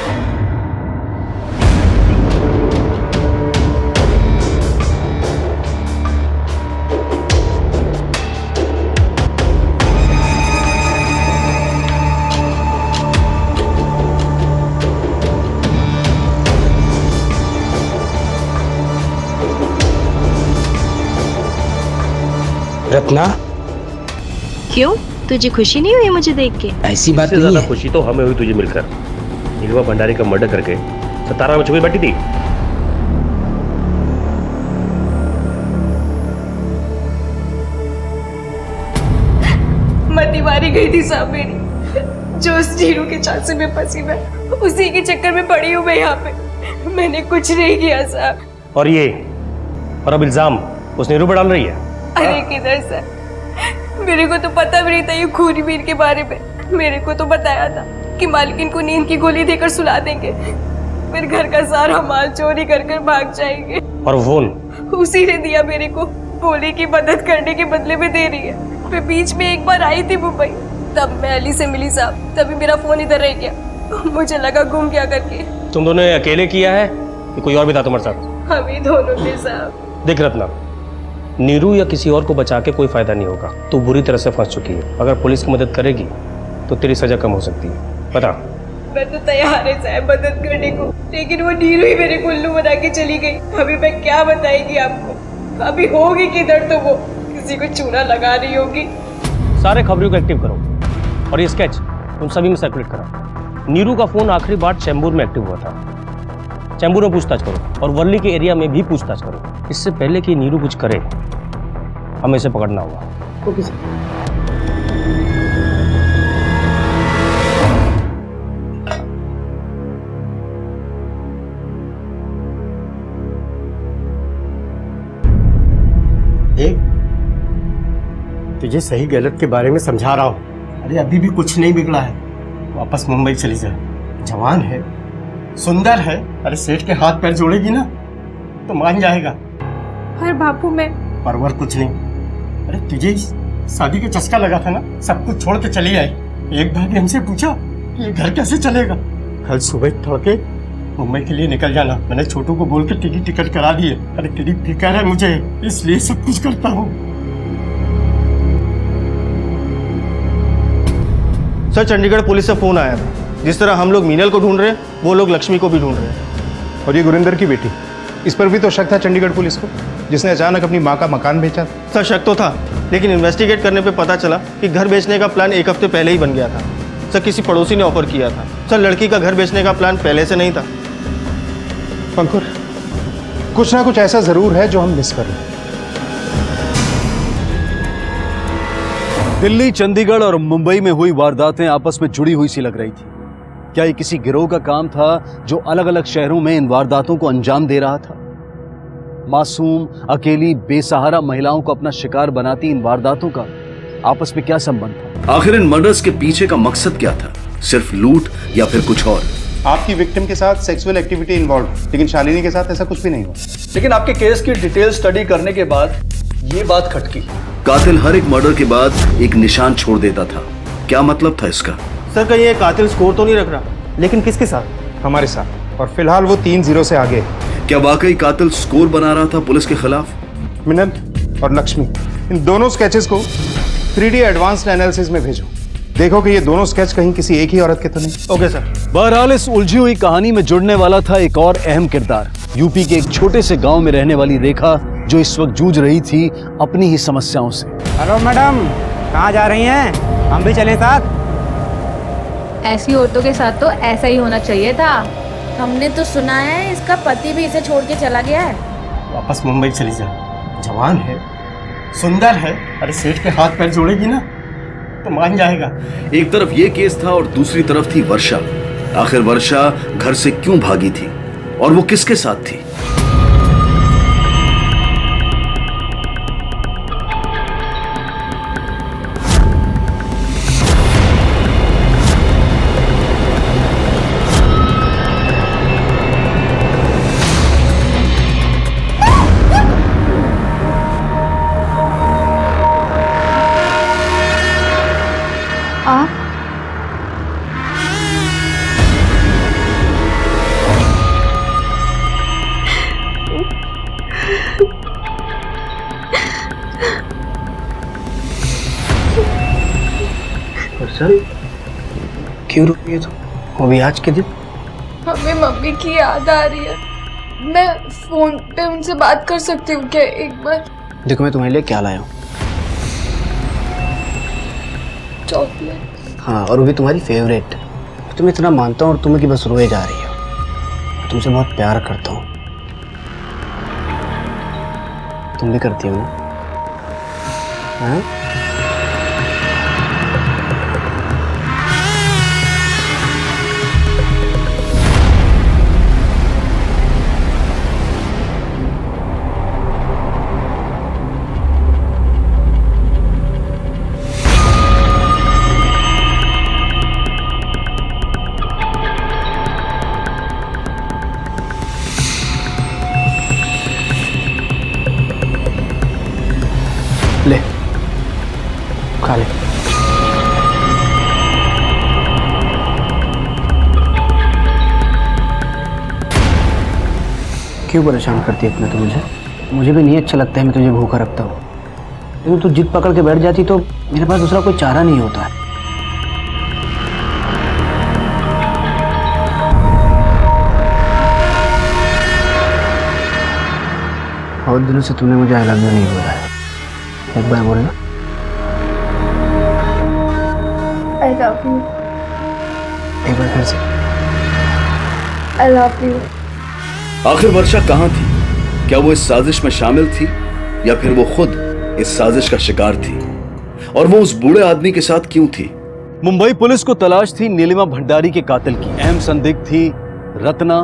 रत्ना क्यों, तुझे खुशी नहीं हुई मुझे देख के? ऐसी बात नहीं है। खुशी तो हमें हुई तुझे मिलकर। नीलिमा भंडारी का मर्डर करके सतारा में छुपी बैठी थी। मती मारी गई थी साहब मेरी, जो उस नीरू के चांसे में फंसी मैं उसी के चक्कर में पड़ी हूँ मैं यहाँ पे। मैंने कुछ नहीं किया साहब। और ये और अब इल्जाम उस नीरू पर डाल रही है? अरे किधर सर, मेरे को तो पता भी नहीं था ये खूनी वीर के बारे में। मेरे को तो बताया था कि मालकिन को नींद की गोली देकर सुला देंगे, फिर घर का सारा माल चोरी कर कर भाग जाएंगे। और फोन उसी ने दिया मेरे को, बोली की मदद करने के बदले में दे रही है। मैं बीच में एक बार आई थी मुंबई, तब मैं अली से मिली साहब, तभी मेरा फोन इधर रह गया। मुझे लगा गुम क्या करके। तुम दोनों ने अकेले किया है कि कोई और भी था तुम्हारे साथ? हम ही दोनों थे साहब। देख रत्ना, नीरू या किसी और को बचा के कोई फायदा नहीं होगा। तू बुरी तरह से फंस चुकी है। अगर पुलिस की मदद करेगी तो तेरी सजा कम हो सकती है। बता। मैं तो तैयार है साहब मदद करने को, लेकिन वो नीरू ही मेरे को उल्लू बना के चली गई। अभी मैं क्या बताएगी आपको? अभी होगी किधर, तो वो किसी को चूना लगा रही होगी। सारे खबरों को एक्टिव करो और ये स्केच उन सभी में सर्कुलेट करो। नीरू का फोन आखिरी बार चैम्बूर में एक्टिव हुआ था। चैम्बूर में पूछताछ करो और वर्ली के एरिया में भी पूछताछ करो। इससे पहले कि नीरू कुछ करे हमें इसे पकड़ना होगा। Okay sir. देख, तुझे सही गलत के बारे में समझा रहा हूँ। अरे अभी भी कुछ नहीं बिगड़ा है, वापस मुंबई चली जा। जवान है, सुंदर है, अरे सेठ के हाथ पैर जोड़ेगी ना तो मान जाएगा। पर बापू मैं परवर कुछ नहीं। अरे तुझे शादी का चस्का लगा था ना, सब कुछ छोड़ के चली आई। एक बार भी हमसे पूछा कि ये घर कैसे चलेगा। कल सुबह तड़के मुंबई के लिए निकल जाना, मैंने छोटू को बोल के टिकट करा दिए। अरे तेरी फिक्र है मुझे, इसलिए सब कुछ करता हूँ। सर, चंडीगढ़ पुलिस से फोन आया था। जिस तरह हम लोग मीनल को ढूंढ रहे हैं, वो लोग लक्ष्मी को भी ढूंढ रहे हैं। और ये गुरिंदर की बेटी, इस पर भी तो शक था चंडीगढ़ पुलिस को, जिसने अचानक अपनी माँ का मकान बेचा। सर, शक तो था, लेकिन इन्वेस्टिगेट करने पे पता चला कि घर बेचने का प्लान एक हफ्ते पहले ही बन गया था। सर, किसी पड़ोसी ने ऑफर किया था। सर, लड़की का घर बेचने का प्लान पहले से नहीं था। पंकुर, कुछ ना कुछ ऐसा जरूर है जो हम मिस कर रहे हैं। दिल्ली, चंडीगढ़ और मुंबई में हुई वारदातें आपस में जुड़ी हुई सी लग रही थी। क्या ये किसी गिरोह का काम था जो अलग अलग शहरों में इन वारदातों को अंजाम दे रहा था? मासूम, अकेली, बेसहारा महिलाओं को अपना शिकार बनाती इन वारदातों का आपस में क्या संबंध था? आखिर इन मर्डर्स के पीछे का मकसद क्या था? सिर्फ लूट या फिर कुछ और? आपकी विक्टिम के साथ सेक्सुअल एक्टिविटी इन्वॉल्व, लेकिन शालिनी के साथ ऐसा कुछ भी नहीं हुआ। लेकिन आपके केस की डिटेल स्टडी करने के बाद ये बात खटकी। कातिल हर एक मर्डर के बाद एक निशान छोड़ देता था। क्या मतलब था इसका? सर, कहीं ये कातिल स्कोर तो नहीं रख रहा? लेकिन किसके साथ? हमारे साथ। और फिलहाल वो 3-0 से आगे। क्या वाकई कातिल स्कोर बना रहा था पुलिस के खिलाफ? मिनल और लक्ष्मी, इन दोनों स्केचेस को 3D एडवांस्ड एनालिसिस में भेजो। देखो कि ये दोनों स्केच कहीं किसी एक ही औरत के तो नहीं। Okay sir. बहरहाल इस उलझी हुई कहानी में जुड़ने वाला था एक और अहम किरदार, यूपी के एक छोटे से गांव में रहने वाली रेखा, जो इस वक्त जूझ रही थी अपनी ही समस्याओं से। हेलो मैडम, कहाँ जा रही हैं? हम भी चले साथ? ऐसी औरतों के साथ तो ऐसा ही होना चाहिए था। हमने तो सुना है इसका पति भी इसे छोड़ के चला गया है। वापस मुंबई चली जा। जवान है, सुंदर है, अरे सेठ के हाथ पैर जोड़ेगी ना तो मान जाएगा। एक तरफ ये केस था और दूसरी तरफ थी वर्षा। आखिर वर्षा घर से क्यों भागी थी और वो किसके साथ थी? सर, क्यों रुकी है तुम? वो भी आज के दिन? हमें मम्मी की याद आ रही है। मैं फोन पे उनसे बात कर सकती हूँ क्या एक बार? देखो, मैं तुम्हारे लिए क्या लाया हूँ। चॉकलेट। हाँ, और वो भी तुम्हारी फेवरेट। तुम्हें इतना मानता हूँ और तुम्हें कि बस रोए जा रही हो। तुमसे बहुत प्यार करता हूँ। तुम भी करती हो ना? हाँ? ले, खा ले। क्यों परेशान करती है इतना तो? मुझे भी नहीं अच्छा लगता है मैं तुझे भूखा रखता हूँ, लेकिन तू जिद पकड़ के बैठ जाती तो मेरे पास दूसरा कोई चारा नहीं होता है। बहुत दिनों से तुमने मुझे आई लव यू नहीं बोला है, एक बार बोलना। I love you. एक बार फिर से। I love you. आखिर वर्षा कहाँ थी? क्या वो इस साजिश में शामिल थी या फिर वो खुद इस साजिश का शिकार थी और वो उस बूढ़े आदमी के साथ क्यों थी? मुंबई पुलिस को तलाश थी नीलिमा भंडारी के कातिल की। अहम संदिग्ध थी रत्ना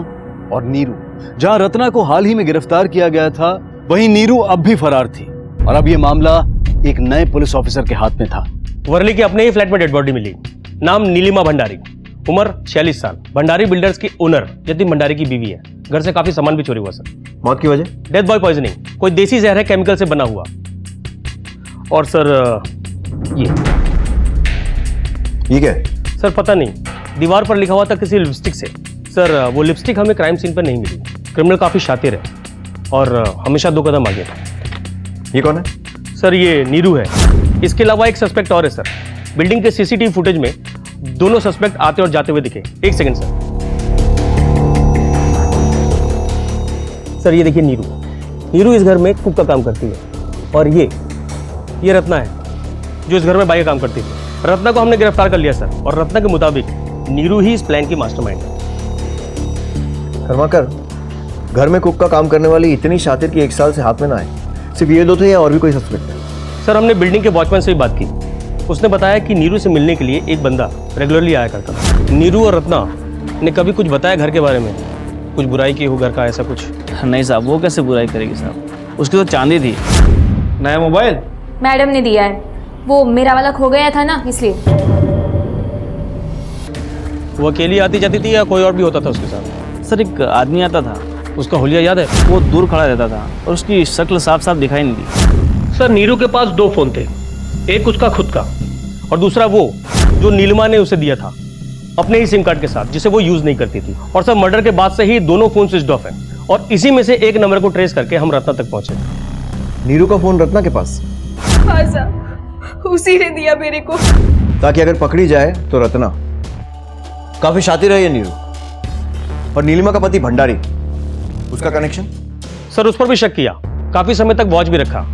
और नीरू। जहां रत्ना को हाल ही में गिरफ्तार किया गया था, वहीं नीरू अब भी फरार थी और अब यह मामला एक नए पुलिस ऑफिसर के हाथ में था। वर्ली के अपने ही फ्लैट में डेड बॉडी मिली। नाम नीलिमा भंडारी, उम्र 46 साल, भंडारी बिल्डर्स की ओनर जतिन भंडारी की बीवी है। घर से काफी सामान भी चोरी हुआ सर। मौत की वजह? डेथ बॉय पॉइजनिंग, कोई देसी जहर है केमिकल से बना हुआ। और सर ये क्या है? सर पता नहीं, दीवार पर लिखा हुआ था किसी लिपस्टिक से। सर वो लिपस्टिक हमें क्राइम सीन पर नहीं मिली। क्रिमिनल काफी शातिर है और हमेशा 2 कदम आगे था। ये कौन है? सर ये नीरू है। इसके अलावा एक सस्पेक्ट और है सर। बिल्डिंग के सीसीटीवी फुटेज में दोनों सस्पेक्ट आते और जाते हुए दिखे। एक सेकंड सर। सर ये देखिए नीरू इस घर में कुक का काम करती है और ये रत्ना है जो इस घर में बाई का काम करती थी। रत्ना को हमने गिरफ्तार कर लिया सर और रत्ना के मुताबिक नीरू ही इस प्लान की मास्टरमाइंड है। कर्माकर, घर में कुक का काम करने वाली इतनी शातिर की 1 साल से हाथ में ना आए। सिर्फ ये 2 थे या और भी कोई सस्पेक्ट है? सर हमने बिल्डिंग के वॉचमैन से भी बात की। उसने बताया कि नीरू से मिलने के लिए एक बंदा रेगुलरली आया करता था। नीरू और रत्ना ने कभी कुछ बताया घर के बारे में? कुछ बुराई की हो घर का, ऐसा कुछ? नहीं साहब, वो कैसे बुराई करेगी साहब, उसकी तो चांदी थी। नया मोबाइल मैडम ने दिया है, वो मेरा वाला खो गया था ना, इसलिए। वो अकेली आती जाती थी या कोई और भी होता था उसके साथ? सर एक आदमी आता था। उसका हुलिया याद है? वो दूर खड़ा रहता था और उसकी शक्ल साफ साफ दिखाई नहीं दी। सर नीरू के पास 2 फोन थे, एक उसका खुद का और दूसरा वो जो नीलिमा ने उसे दिया था अपने ही सिम कार्ड के साथ, जिसे वो यूज नहीं करती थी। और सर मर्डर के बाद से ही दोनों फोन स्विच ऑफ है और इसी में से एक नंबर को ट्रेस करके हम रत्ना तक पहुंचे। नीरू का फोन रत्ना के पास? हाँ साहब, उसी ने दिया मेरे को, ताकि अगर पकड़ी जाए तो रत्ना। काफी शातिर है ये नीरू। और नीलिमा का पति भंडारी, उसका कनेक्शन? सर उस पर भी शक किया, काफी समय तक वॉच भी रखा।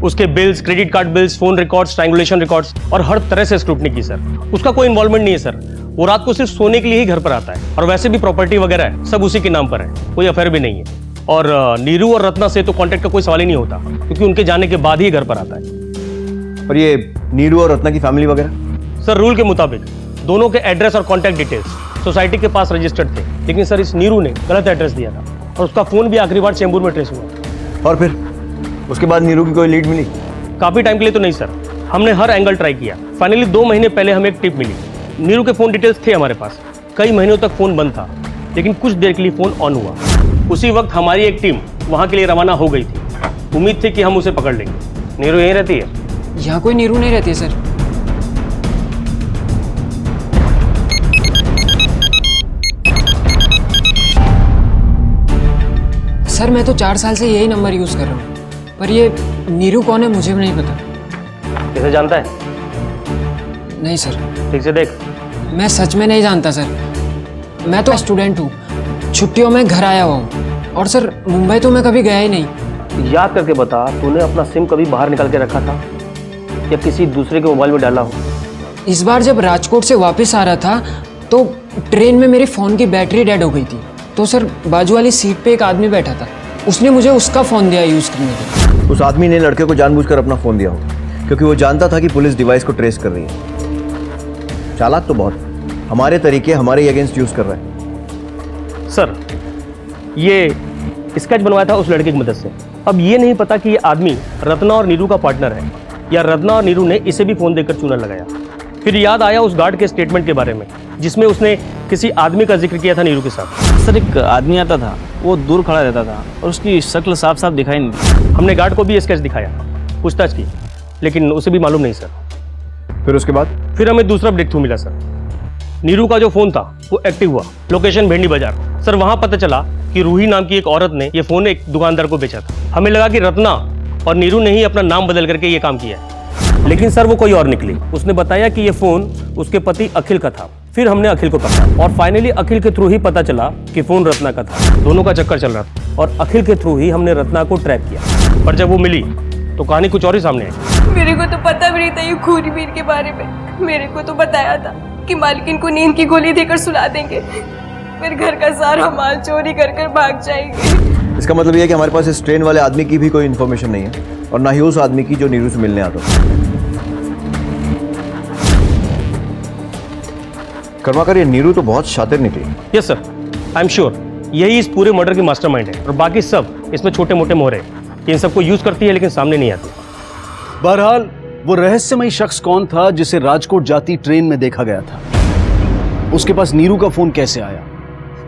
उसके bills, credit card bills, phone records, triangulation records और हर तरह से स्क्रूटनी की सर। उसका कोई इन्वॉल्वमेंट नहीं है सर। वो रात को सिर्फ सोने के लिए ही घर पर आता है और वैसे भी प्रॉपर्टी वगैरह है सब उसी के नाम पर है, कोई अफेयर भी नहीं है। और नीरू और रत्ना से तो कांटेक्ट का कोई सवाल ही नहीं होता क्योंकि उनके जाने के बाद ही घर पर आता है। और ये नीरू और रत्ना की फैमिली वगैरह? सर रूल के मुताबिक दोनों के एड्रेस और कॉन्टैक्ट डिटेल्स सोसाइटी के पास रजिस्टर्ड थे, लेकिन सर इस नीरू ने गलत एड्रेस दिया था और उसका फोन भी आखिरी बार चेंबूर में ट्रेस हुआ। और फिर उसके बाद नीरू की कोई लीड मिली? काफी टाइम के लिए तो नहीं सर, हमने हर एंगल ट्राई किया। फाइनली 2 महीने पहले हमें एक टिप मिली। नीरू के फोन डिटेल्स थे हमारे पास। कई महीनों तक फोन बंद था, लेकिन कुछ देर के लिए फोन ऑन हुआ। उसी वक्त हमारी एक टीम वहां के लिए रवाना हो गई थी। उम्मीद थी कि हम उसे पकड़ लेंगे। नीरू यहीं रहती है? यहाँ कोई नीरू नहीं रहती है सर। सर मैं तो 4 साल से यही नंबर यूज कर रहा हूँ, पर ये नीरू कौन है मुझे भी नहीं पता। कैसे जानता है? नहीं सर। ठीक से देख। मैं सच में नहीं जानता सर। मैं तो स्टूडेंट हूँ, छुट्टियों में घर आया हुआ हूँ और सर मुंबई तो मैं कभी गया ही नहीं। याद करके बता, तूने अपना सिम कभी बाहर निकाल के रखा था या किसी दूसरे के मोबाइल में डाला हो? इस बार जब राजकोट से वापस आ रहा था तो ट्रेन में मेरे फ़ोन की बैटरी डेड हो गई थी, तो सर बाजू वाली सीट पे एक आदमी बैठा था, उसने मुझे उसका फ़ोन दिया यूज़ करने के लिए। उस आदमी ने लड़के को जानबूझकर अपना फ़ोन दिया हो क्योंकि वो जानता था कि पुलिस डिवाइस को ट्रेस कर रही है। चालाक तो बहुत, हमारे तरीके हमारे अगेंस्ट यूज़ कर रहा है। सर ये स्केच बनवाया था उस लड़के की मदद से। अब ये नहीं पता कि ये आदमी रत्ना और नीरू का पार्टनर है या रत्ना और नीरू ने इसे भी फ़ोन देकर चूना लगाया। फिर याद आया उस गार्ड के स्टेटमेंट के बारे में जिसमें उसने किसी आदमी का जिक्र किया था नीरू के साथ। सर एक आदमी आता था, वो दूर खड़ा रहता था और उसकी शक्ल साफ साफ दिखाई नहीं दी। हमने गार्ड को भी स्केच दिखाया, पूछताछ की, लेकिन उसे भी मालूम नहीं सर। फिर उसके बाद? फिर हमें दूसरा ब्रेक थ्रू मिला सर। नीरू का जो फ़ोन था वो एक्टिव हुआ, लोकेशन भेंडी बाजार। सर वहाँ पता चला कि रूही नाम की एक औरत ने ये फ़ोन एक दुकानदार को बेचा था। हमें लगा कि रत्ना और नीरू ने ही अपना नाम बदल करके ये काम किया है, लेकिन सर वो कोई और निकली। उसने बताया कि ये फ़ोन उसके पति अखिल का था। फिर हमने अखिल को पकड़ा और फाइनली अखिल के थ्रू ही पता चला कि फ़ोन रत्ना का था। दोनों का चक्कर चल रहा था और अखिल के थ्रू ही हमने रत्ना को ट्रैप किया, पर जब वो मिली तो कहानी कुछ और ही सामने आई। मेरे को तो पता भी नहीं था ये खूनीवीर के बारे में। मेरे को तो बताया था कि मालकिन को नींद की गोली देकर सुला देंगे, फिर घर का सारा माल चोरी कर कर भाग जाएंगे। इसका मतलब ये है कि हमारे पास इस ट्रेन वाले आदमी की भी कोई इन्फॉर्मेशन नहीं है। और ना ही उस आदमी की जो नीरू से मिलने आता था। कर्माकर, ये नीरू तो बहुत शातिर निकली। Yes sir, I am sure यही इस पूरे मर्डर की मास्टरमाइंड है और बाकी सब इसमें छोटे मोटे मोहरे इन सबको यूज करती है लेकिन सामने नहीं आती। बहरहाल वो रहस्यमयी शख्स कौन था जिसे राजकोट जाती ट्रेन में देखा गया था? उसके पास नीरू का फोन कैसे आया?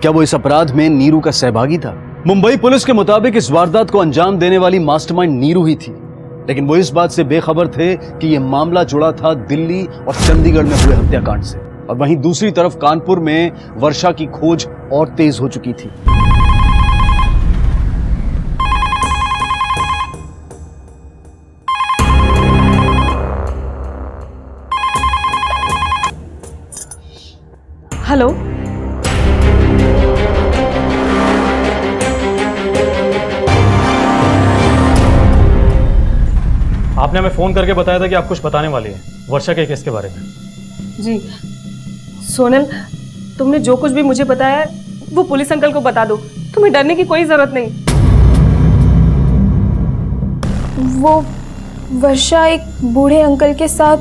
क्या वो इस अपराध में नीरू का सहभागी था? मुंबई पुलिस के मुताबिक इस वारदात को अंजाम देने वाली मास्टरमाइंड नीरू ही थी, लेकिन वो इस बात से बेखबर थे कि यह मामला जुड़ा था दिल्ली और चंडीगढ़ में हुए हत्याकांड से। और वहीं दूसरी तरफ कानपुर में वर्षा की खोज और तेज हो चुकी थी। हेलो, आपने हमें फोन करके बताया था कि आप कुछ बताने वाली हैं वर्षा के केस के बारे में। जी सोनल, तुमने जो कुछ भी मुझे बताया है वो पुलिस अंकल को बता दो। तुम्हें डरने की कोई जरूरत नहीं। वो वर्षा एक बूढ़े अंकल के साथ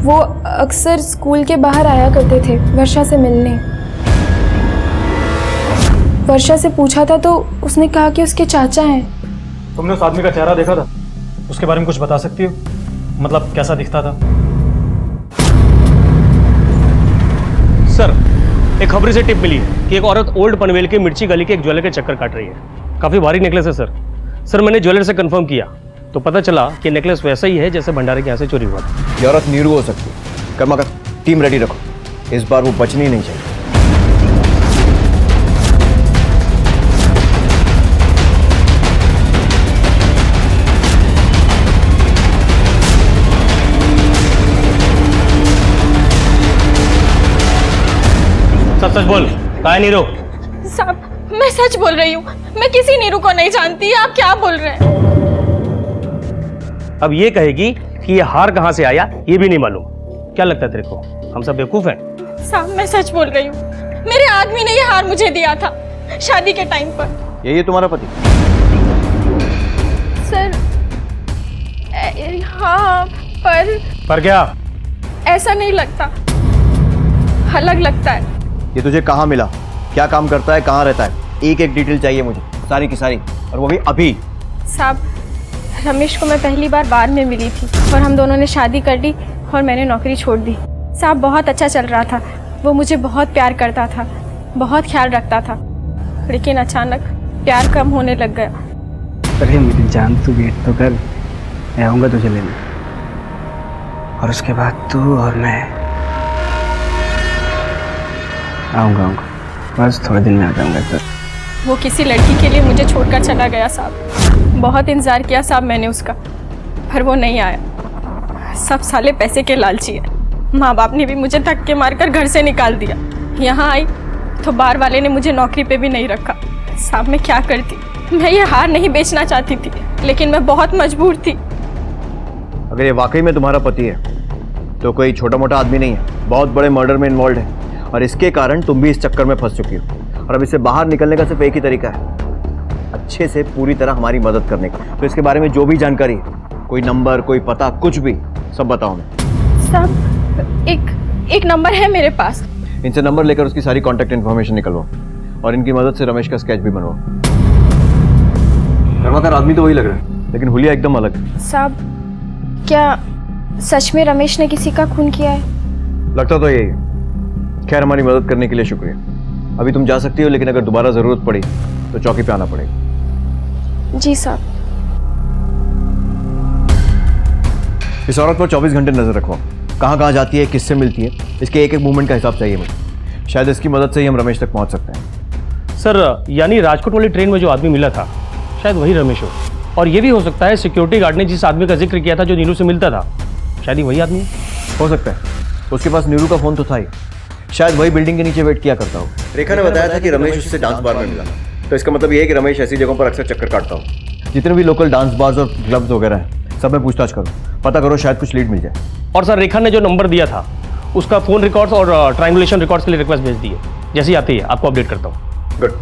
वो अक्सर स्कूल के बाहर आया करते थे वर्षा से मिलने। वर्षा से पूछा था तो उसने कहा कि उसके चाचा हैं। तुमने उस आदमी का चेहरा देखा था? उसके बारे में कुछ बता सकती हो? मतलब कैसा दिखता था? सर, एक खबरी से टिप मिली है कि एक औरत ओल्ड पनवेल के मिर्ची गली के एक ज्वेलर के चक्कर काट रही है। काफी भारी नेकलेस है सर। सर, मैंने ज्वेलर से कंफर्म किया तो पता चला कि नेकलेस वैसा ही है जैसे भंडारे के यहाँ से चोरी हुआ था। ये औरत नीरू हो सकती है। कर्माकर, टीम रेडी रखो, इस बार वो बचनी नहीं चाहिए। सब सच बोल, कहाँ है नीरू? साहब, मैं सच बोल रही हूँ। मैं किसी नीरू को नहीं जानती। आप क्या बोल रहे हैं? अब ये कहेगी कि ये हार कहाँ से आया ये भी नहीं मालूम। क्या लगता है तेरे को, हम सब बेवकूफ हैं? साहब, मैं सच बोल रही हूँ। मेरे आदमी ने ये हार मुझे दिया था शादी के टाइम पर। ये तुम्हारा पति? सर, हाँ, पर क्या? ऐसा नहीं लगता, अलग लगता है। ये तुझे कहाँ मिला? क्या काम करता है? कहाँ रहता है? एक एक डिटेल चाहिए मुझे, सारी की सारी, और वो भी अभी। साहब, रमेश को मैं पहली बार बाद में मिली थी और हम दोनों ने शादी कर ली और मैंने नौकरी छोड़ दी। साहब, बहुत अच्छा चल रहा था। वो मुझे बहुत प्यार करता था, बहुत ख्याल रखता था, लेकिन अचानक प्यार कम होने लग गया। अरे मेरी जान, तू वेट तो कर, मैं आऊँगा तुझे लेने, और उसके बाद तू और मैं आऊँगा। बस थोड़े दिन में आ जाऊँगा। तो वो किसी लड़की के लिए मुझे छोड़कर चला गया साहब। बहुत इंतज़ार किया साहब मैंने उसका, पर वो नहीं आया। सब साले पैसे के लालची है। माँ बाप ने भी मुझे धक्के मारकर घर से निकाल दिया। यहाँ आई तो बार वाले ने मुझे नौकरी पे भी नहीं रखा। साहब, मैं क्या करती? मैं ये हार नहीं बेचना चाहती थी, लेकिन मैं बहुत मजबूर थी। अगर ये वाकई में तुम्हारा पति है तो कोई छोटा मोटा आदमी नहीं है, बहुत बड़े मर्डर में इन्वॉल्व है, और इसके कारण तुम भी इस चक्कर में फंस चुकी हो। और अब इससे बाहर निकलने का सिर्फ एक ही तरीका है, अच्छे से पूरी तरह हमारी मदद करने का। तो इसके बारे में जो भी जानकारी, कोई नंबर, कोई पता, कुछ भी, सब बताओ हमें। साहब, एक नंबर है मेरे पास। इनसे नंबर लेकर उसकी सारी कॉन्टैक्ट इन्फॉर्मेशन निकलवाओ, और इनकी मदद से रमेश का स्केच भी बनवाओ। कर्माकर आदमी तो वही लग रहा है, लेकिन हुलिया एकदम अलग है। साहब, क्या सच में रमेश ने किसी का खून किया है? लगता तो यही है। खैर, हमारी मदद करने के लिए शुक्रिया। अभी तुम जा सकती हो, लेकिन अगर दोबारा जरूरत पड़ी तो चौकी पे आना पड़ेगा। जी साहब। इस औरत पर 24 घंटे नजर रखो, कहाँ कहाँ जाती है, किससे मिलती है, इसके एक एक मूवमेंट का हिसाब चाहिए मुझे। शायद इसकी मदद से ही हम रमेश तक पहुंच सकते हैं। सर, यानी राजकोट वाली ट्रेन में जो आदमी मिला था शायद वही रमेश हो, और ये भी हो सकता है सिक्योरिटी गार्ड ने जिस आदमी का जिक्र किया था जो नीरू से मिलता था, शायद ही वही आदमी हो सकता है। उसके पास नीरू का फोन तो था ही, शायद वही बिल्डिंग के नीचे वेट किया करता हो। रेखा ने बताया था कि रमेश उससे डांस बार में मिला, तो इसका मतलब ये है कि रमेश ऐसी जगहों पर अक्सर चक्कर काटता हो। जितने भी लोकल डांस बार्स और क्लब्स वगैरह हैं, सब में पूछताछ करो, पता करो, शायद कुछ लीड मिल जाए। और सर, रेखा ने जो नंबर दिया था उसका फोन रिकॉर्ड्स और ट्रायंगुलेशन रिकॉर्ड्स के लिए रिक्वेस्ट भेज दी है। जैसे ही आती है आपको अपडेट करता हूँ। गुड।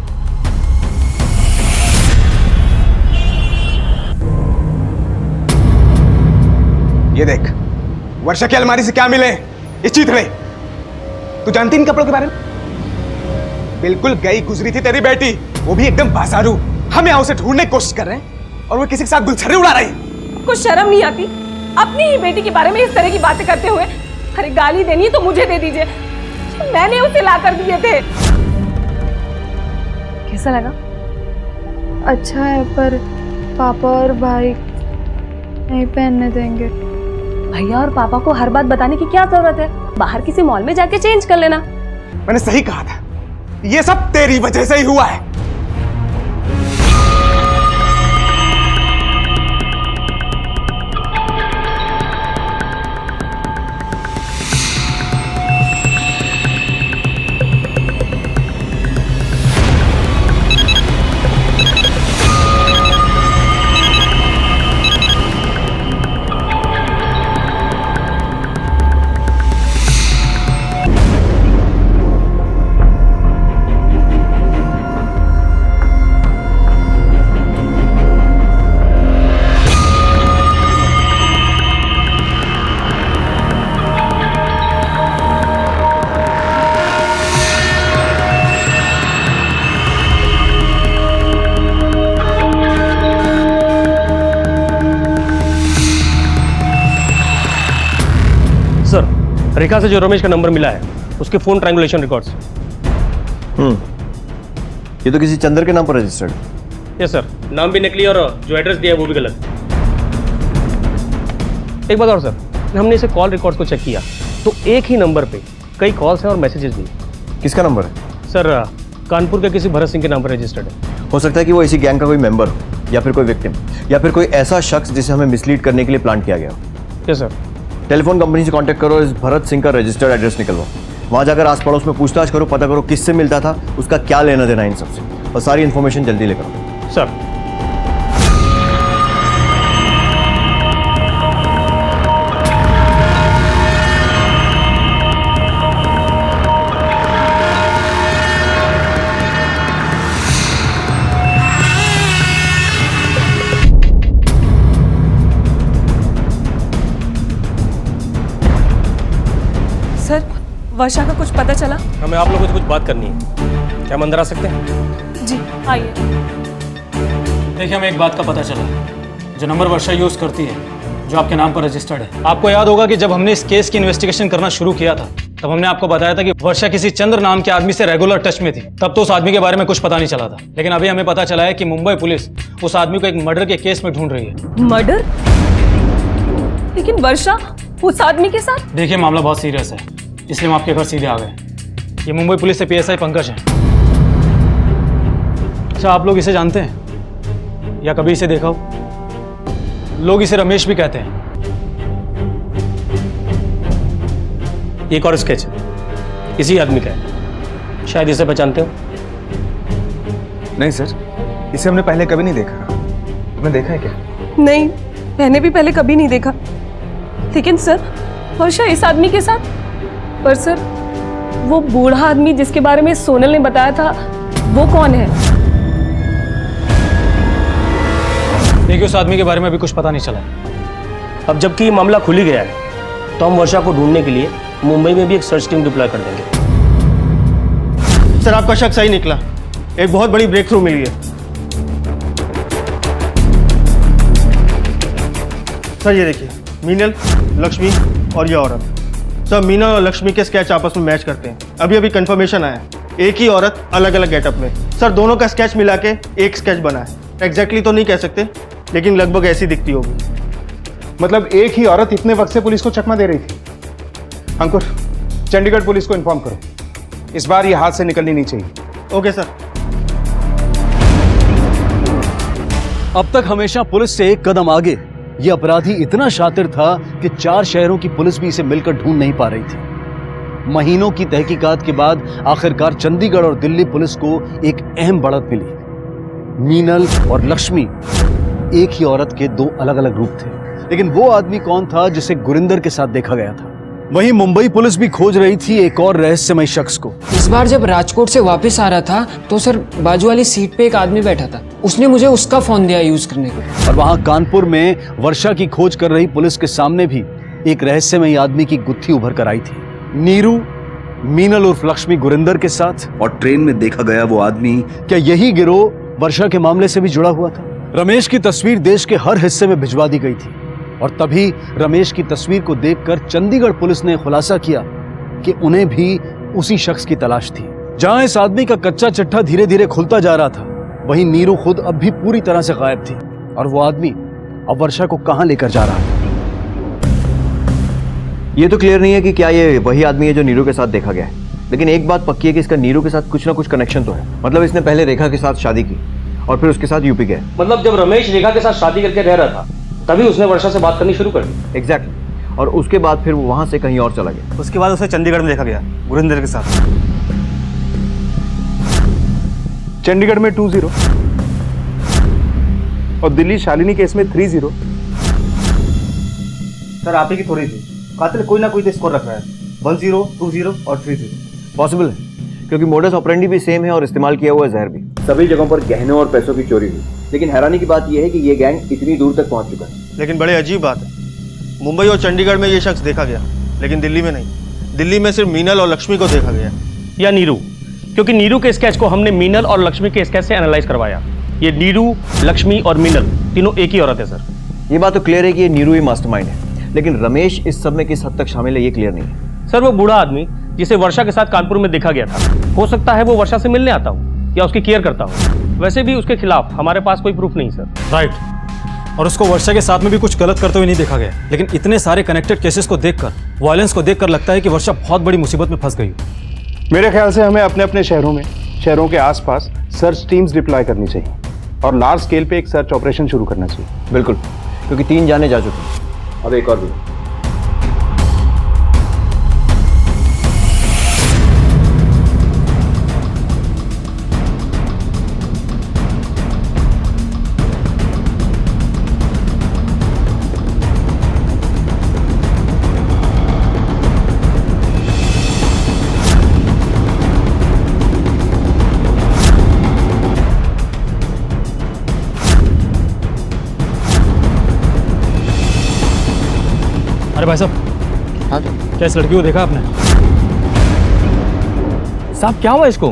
ये देख, वर्षा की अलमारी से क्या मिले? इस चीथड़े। तू जानती इन कपड़ों के बारे में? बिल्कुल गई गुजरी थी तेरी बेटी, वो भी एकदम बाजारू। हम यहाँ उसे ढूंढने की कोशिश कर रहे हैं और वो किसी के साथ गुलछर्रे उड़ा रही है। कुछ शर्म नहीं आती अपनी ही बेटी के बारे में इस तरह की बातें करते हुए? अरे गाली देनी है तो मुझे दे दीजिए, मैंने उसे ला कर दिए थे। कैसा लगा? अच्छा है, पर पापा और भाई नहीं पहनने देंगे। भैया और पापा को हर बात बताने की क्या जरूरत है? बाहर किसी मॉल में जाके चेंज कर लेना। मैंने सही कहा था, ये सब तेरी वजह से ही हुआ है। रेखा से जो रमेश का नंबर मिला है उसके फोन ट्रायंगुलेशन रिकॉर्ड्स। ये तो किसी चंद्र के नाम पर रजिस्टर्ड। यस सर, नाम भी नकली और जो एड्रेस दिया है वो भी गलत। एक बात और सर, हमने इसे कॉल रिकॉर्ड्स को चेक किया तो एक ही नंबर पे कई कॉल्स हैं और मैसेजेस भी। किसका नंबर है? सर कानपुर के किसी भरत सिंह के नाम पर रजिस्टर्ड है। हो सकता है कि वो इसी गैंग का कोई मेंबर हो, या फिर कोई विक्टिम, या फिर कोई ऐसा शख्स जिसे हमें मिसलीड करने के लिए प्लान किया गया हो। Yes sir. टेलीफोन कंपनी से कांटेक्ट करो, इस भरत सिंह का रजिस्टर्ड एड्रेस निकलवाओ, वहां जाकर आस पड़ोस में पूछताछ करो, पता करो किससे मिलता था, उसका क्या लेना देना इन सबसे, और सारी इन्फॉर्मेशन जल्दी लेकर आओ। सर। सर, वर्षा का कुछ पता चला? हमें आप लोगों से कुछ बात करनी है, क्या हम अंदर आ सकते हैं? जी आइए। देखिए, हमें एक बात का पता चला, जो नंबर वर्षा यूज़ करती है जो आपके नाम पर रजिस्टर्ड है। आपको याद होगा कि जब हमने इस केस की इन्वेस्टिगेशन करना शुरू किया था तब हमने आपको बताया था कि वर्षा किसी चंद्र नाम के आदमी से रेगुलर टच में थी। तब तो उस आदमी के बारे में कुछ पता नहीं चला था, लेकिन अभी हमें पता चला है कि मुंबई पुलिस उस आदमी को एक मर्डर के केस में ढूंढ रही है। मर्डर? लेकिन वर्षा उस आदमी के साथ? देखिए, मामला बहुत सीरियस है, इसलिए हम आपके घर सीधे आ गए। ये मुंबई पुलिस से PSI पंकज हैं। अच्छा, आप लोग इसे जानते हैं या कभी इसे देखा हो? लोग इसे रमेश भी कहते हैं। एक और स्केच है, इसी आदमी का है, शायद इसे पहचानते हो। नहीं सर, इसे हमने पहले कभी नहीं देखा। आपने देखा है क्या? नहीं, मैंने भी पहले कभी नहीं देखा। लेकिन सर, वर्षा इस आदमी के साथ? पर सर, वो बूढ़ा आदमी जिसके बारे में सोनल ने बताया था, वो कौन है? देखिए, उस आदमी के बारे में अभी कुछ पता नहीं चला। अब जबकि ये मामला खुल ही गया है तो हम वर्षा को ढूंढने के लिए मुंबई में भी एक सर्च टीम डिप्लॉय कर देंगे। सर, आपका शक सही निकला, एक बहुत बड़ी ब्रेक थ्रू मिली है। सर ये देखिए, मीनल, लक्ष्मी और ये औरत। सर, मीना और लक्ष्मी के स्केच आपस में मैच करते हैं। अभी अभी कंफर्मेशन आया है, एक ही औरत अलग अलग गेटअप में। सर, दोनों का स्केच मिला के एक स्केच बना है। एग्जैक्टली तो नहीं कह सकते, लेकिन लगभग ऐसी दिखती होगी। मतलब एक ही औरत इतने वक्त से पुलिस को चकमा दे रही थी। अंकुर, चंडीगढ़ पुलिस को इन्फॉर्म करो, इस बार ये हाथ से निकलनी नहीं चाहिए। Okay sir. अब तक हमेशा पुलिस से एक कदम आगे ये अपराधी इतना शातिर था कि 4 शहरों की पुलिस भी इसे मिलकर ढूंढ नहीं पा रही थी। महीनों की तहकीकात के बाद आखिरकार चंडीगढ़ और दिल्ली पुलिस को एक अहम बढ़त मिली। मीनल और लक्ष्मी एक ही औरत के 2 अलग अलग रूप थे, लेकिन वो आदमी कौन था जिसे गुरिंदर के साथ देखा गया था? वहीं मुंबई पुलिस भी खोज रही थी एक और रहस्यमय शख्स को। इस बार जब राजकोट से वापस आ रहा था तो सर बाजू वाली सीट पे एक आदमी बैठा था, उसने मुझे उसका फोन दिया यूज करने को। और वहां कानपुर में वर्षा की खोज कर रही पुलिस के सामने भी एक रहस्यमय आदमी की गुत्थी उभर कर आई थी। नीरू मीनल उर्फ लक्ष्मी गुरिंदर के साथ। और ट्रेन में देखा गया वो आदमी, क्या यही गिरोह वर्षा के मामले से भी जुड़ा हुआ था? रमेश की तस्वीर देश के हर हिस्से में भिजवा दी गई थी और तभी रमेश की तस्वीर को देखकर चंडीगढ़ पुलिस ने खुलासा किया कि उन्हें भी उसी शख्स की तलाश थी। जहां इस आदमी का कच्चा चिट्ठा धीरे धीरे खुलता जा रहा था, वहीं नीरू खुद अब भी पूरी तरह से गायब थी और वो आदमी अब वर्षा को कहां लेकर जा रहा था। ये तो क्लियर नहीं है कि क्या ये वही आदमी है जो नीरू के साथ देखा गया है, लेकिन एक बात पक्की है कि इसका नीरू के साथ कुछ ना कुछ कनेक्शन तो है। मतलब इसने पहले रेखा के साथ शादी की और फिर उसके साथ यूपी गए। मतलब जब रमेश रेखा के साथ शादी करके रह रहा था तभी उसने वर्षा से बात करनी शुरू कर दी। एग्जैक्टली। और उसके बाद फिर वो वहां से कहीं और चला गया। उसके बाद उसे चंडीगढ़ में देखा गया गुरिंदर के साथ। चंडीगढ़ में 20 और दिल्ली शालिनी केस में 30। सर आप ही की थोड़ी थी, कातिल कोई ना कोई तो स्कोर रख रहा है, 10, 20 और 30। पॉसिबल है क्योंकि मोडस ऑपरेंडी भी सेम है और इस्तेमाल किया हुआ जहर भी। सभी जगहों पर गहनों और पैसों की चोरी हुई, लेकिन हैरानी की बात यह है कि ये गैंग इतनी दूर तक पहुंच चुका है। लेकिन बड़े अजीब बात है, मुंबई और चंडीगढ़ में ये शख्स देखा गया, लेकिन दिल्ली में नहीं। दिल्ली में सिर्फ मीनल और लक्ष्मी को देखा गया। या नीरू, क्योंकि नीरू के स्केच को हमने मीनल और लक्ष्मी के स्केच से एनालाइज करवाया। ये नीरू, लक्ष्मी और मीनल तीनों एक ही औरत है सर। ये बात तो क्लियर है कि ये नीरू ही मास्टरमाइंड है, लेकिन रमेश इस सब में किस हद तक शामिल है ये क्लियर नहीं है। सर वो बूढ़ा आदमी जिसे वर्षा के साथ कानपुर में देखा गया था, हो सकता है वो वर्षा से मिलने आता हो या उसकी केयर करता हो। वैसे भी उसके खिलाफ हमारे पास कोई प्रूफ नहीं सर। राइट, और उसको वर्षा के साथ में भी कुछ गलत करते हुए नहीं देखा गया, लेकिन इतने सारे कनेक्टेड केसेस को देखकर, वायलेंस को देखकर लगता है कि वर्षा बहुत बड़ी मुसीबत में फंस गई। मेरे ख्याल से हमें अपने अपने शहरों के आसपास सर्च टीम्स डिप्लॉय करनी चाहिए और लार्ज स्केल पे एक सर्च ऑपरेशन शुरू करना चाहिए। बिल्कुल, क्योंकि 3 जाने जा चुके हैं, अब एक और भी। अरे भाई साहब, हाँ क्या इस लड़की को देखा आपने? साहब क्या हुआ इसको?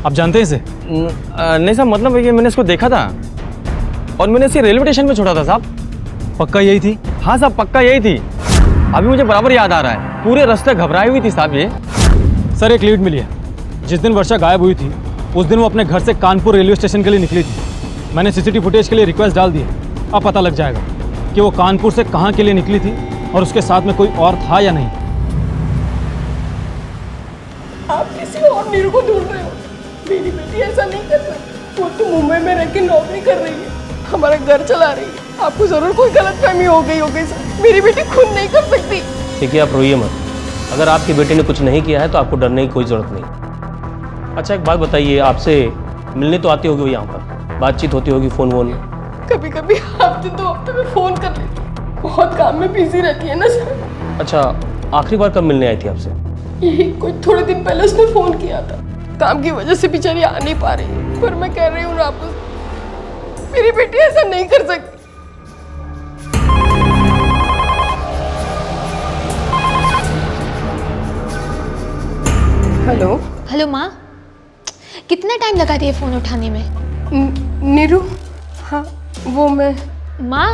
आप जानते हैं इसे? नहीं साहब, मतलब ये मैंने इसको देखा था और मैंने इसे रेलवे स्टेशन में छोड़ा था साहब। पक्का यही थी? हाँ साहब, पक्का यही थी। अभी मुझे बराबर याद आ रहा है, पूरे रास्ते घबराई हुई थी साहब ये। सर एक लीड मिली है। जिस दिन वर्षा गायब हुई थी उस दिन वो अपने घर से कानपुर रेलवे स्टेशन के लिए निकली थी। मैंने सीसीटीवी फुटेज के लिए रिक्वेस्ट डाल दी है। अब पता लग जाएगा कि वो कानपुर से कहाँ के लिए निकली थी और उसके साथ में कोई और था या नहीं। आप किसी और नीरू को ढूंढ रहे हो? मेरी बेटी ऐसा नहीं कर सकती। वो तो मुंबई में रह के नौकरी कर रही है, हमारा घर चला रही है। आपको जरूर कोई गलतफहमी हो गई होगी सर। मेरी बेटी खुद नहीं कर सकती। ठीक है, आप रोइए मत। अगर आपकी बेटी ने कुछ नहीं किया है तो आपको डरने की कोई जरूरत नहीं। अच्छा एक बात बताइए, आपसे मिलने तो आती होगी यहाँ पर, बातचीत होती होगी फोन वोन? कभी कभी हफ्ते 2 हफ्ते में फोन कर लेती, बहुत काम में बिजी रहती है ना सर। अच्छा, आखिरी बार कब मिलने आई थी आपसे? यही कोई थोड़े दिन पहले उसने फोन किया था। काम की वजह से बेचारी आ नहीं पा रही, पर मैं कह रही हूँ ना आपको, मेरी बेटी ऐसा नहीं कर सकती। हेलो हेलो माँ, कितना टाइम लगा दिए फ़ोन उठाने में? नीरू, हाँ वो मैं। माँ,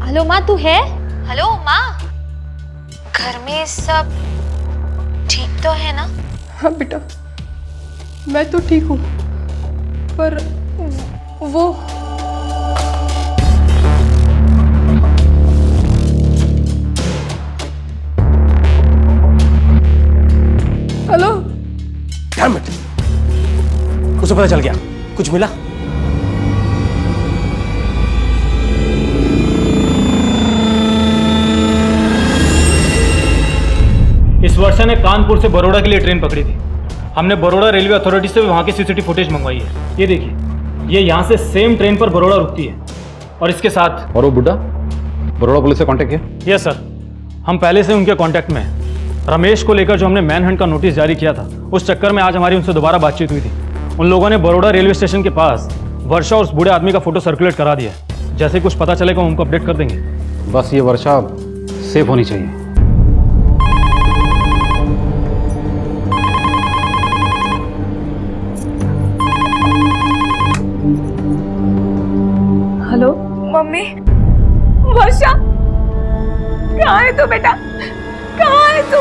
हेलो माँ, तू है? हेलो माँ, घर में सब ठीक तो है ना? हाँ बेटा, मैं तो ठीक हूँ, पर वो हेलो। डैम इट, उसे पता चल गया, कुछ मिला? इस वर्षा ने कानपुर से बड़ौदा के लिए ट्रेन पकड़ी थी। हमने बड़ौदा रेलवे अथॉरिटी से वहाँ की सीसीटीवी फुटेज मंगवाई है। ये देखिए, ये यहाँ से सेम ट्रेन पर बड़ौदा रुकती है और इसके साथ। और वो बुड्ढा बड़ौदा पुलिस से कांटेक्ट किया? यस सर, हम पहले से उनके कांटेक्ट में हैं। रमेश को लेकर जो हमने मैन हंट का नोटिस जारी किया था, उस चक्कर में आज हमारी उनसे दोबारा बातचीत हुई थी। उन लोगों ने बड़ौदा रेलवे स्टेशन के पास वर्षा और उस बूढ़े आदमी का फोटो सर्कुलेट करा दिया है। जैसे कुछ पता चलेगा हम उनको अपडेट कर देंगे। बस ये वर्षा सेफ होनी चाहिए। हेलो मम्मी, वर्षा कहाँ है तू बेटा? कहाँ है तू?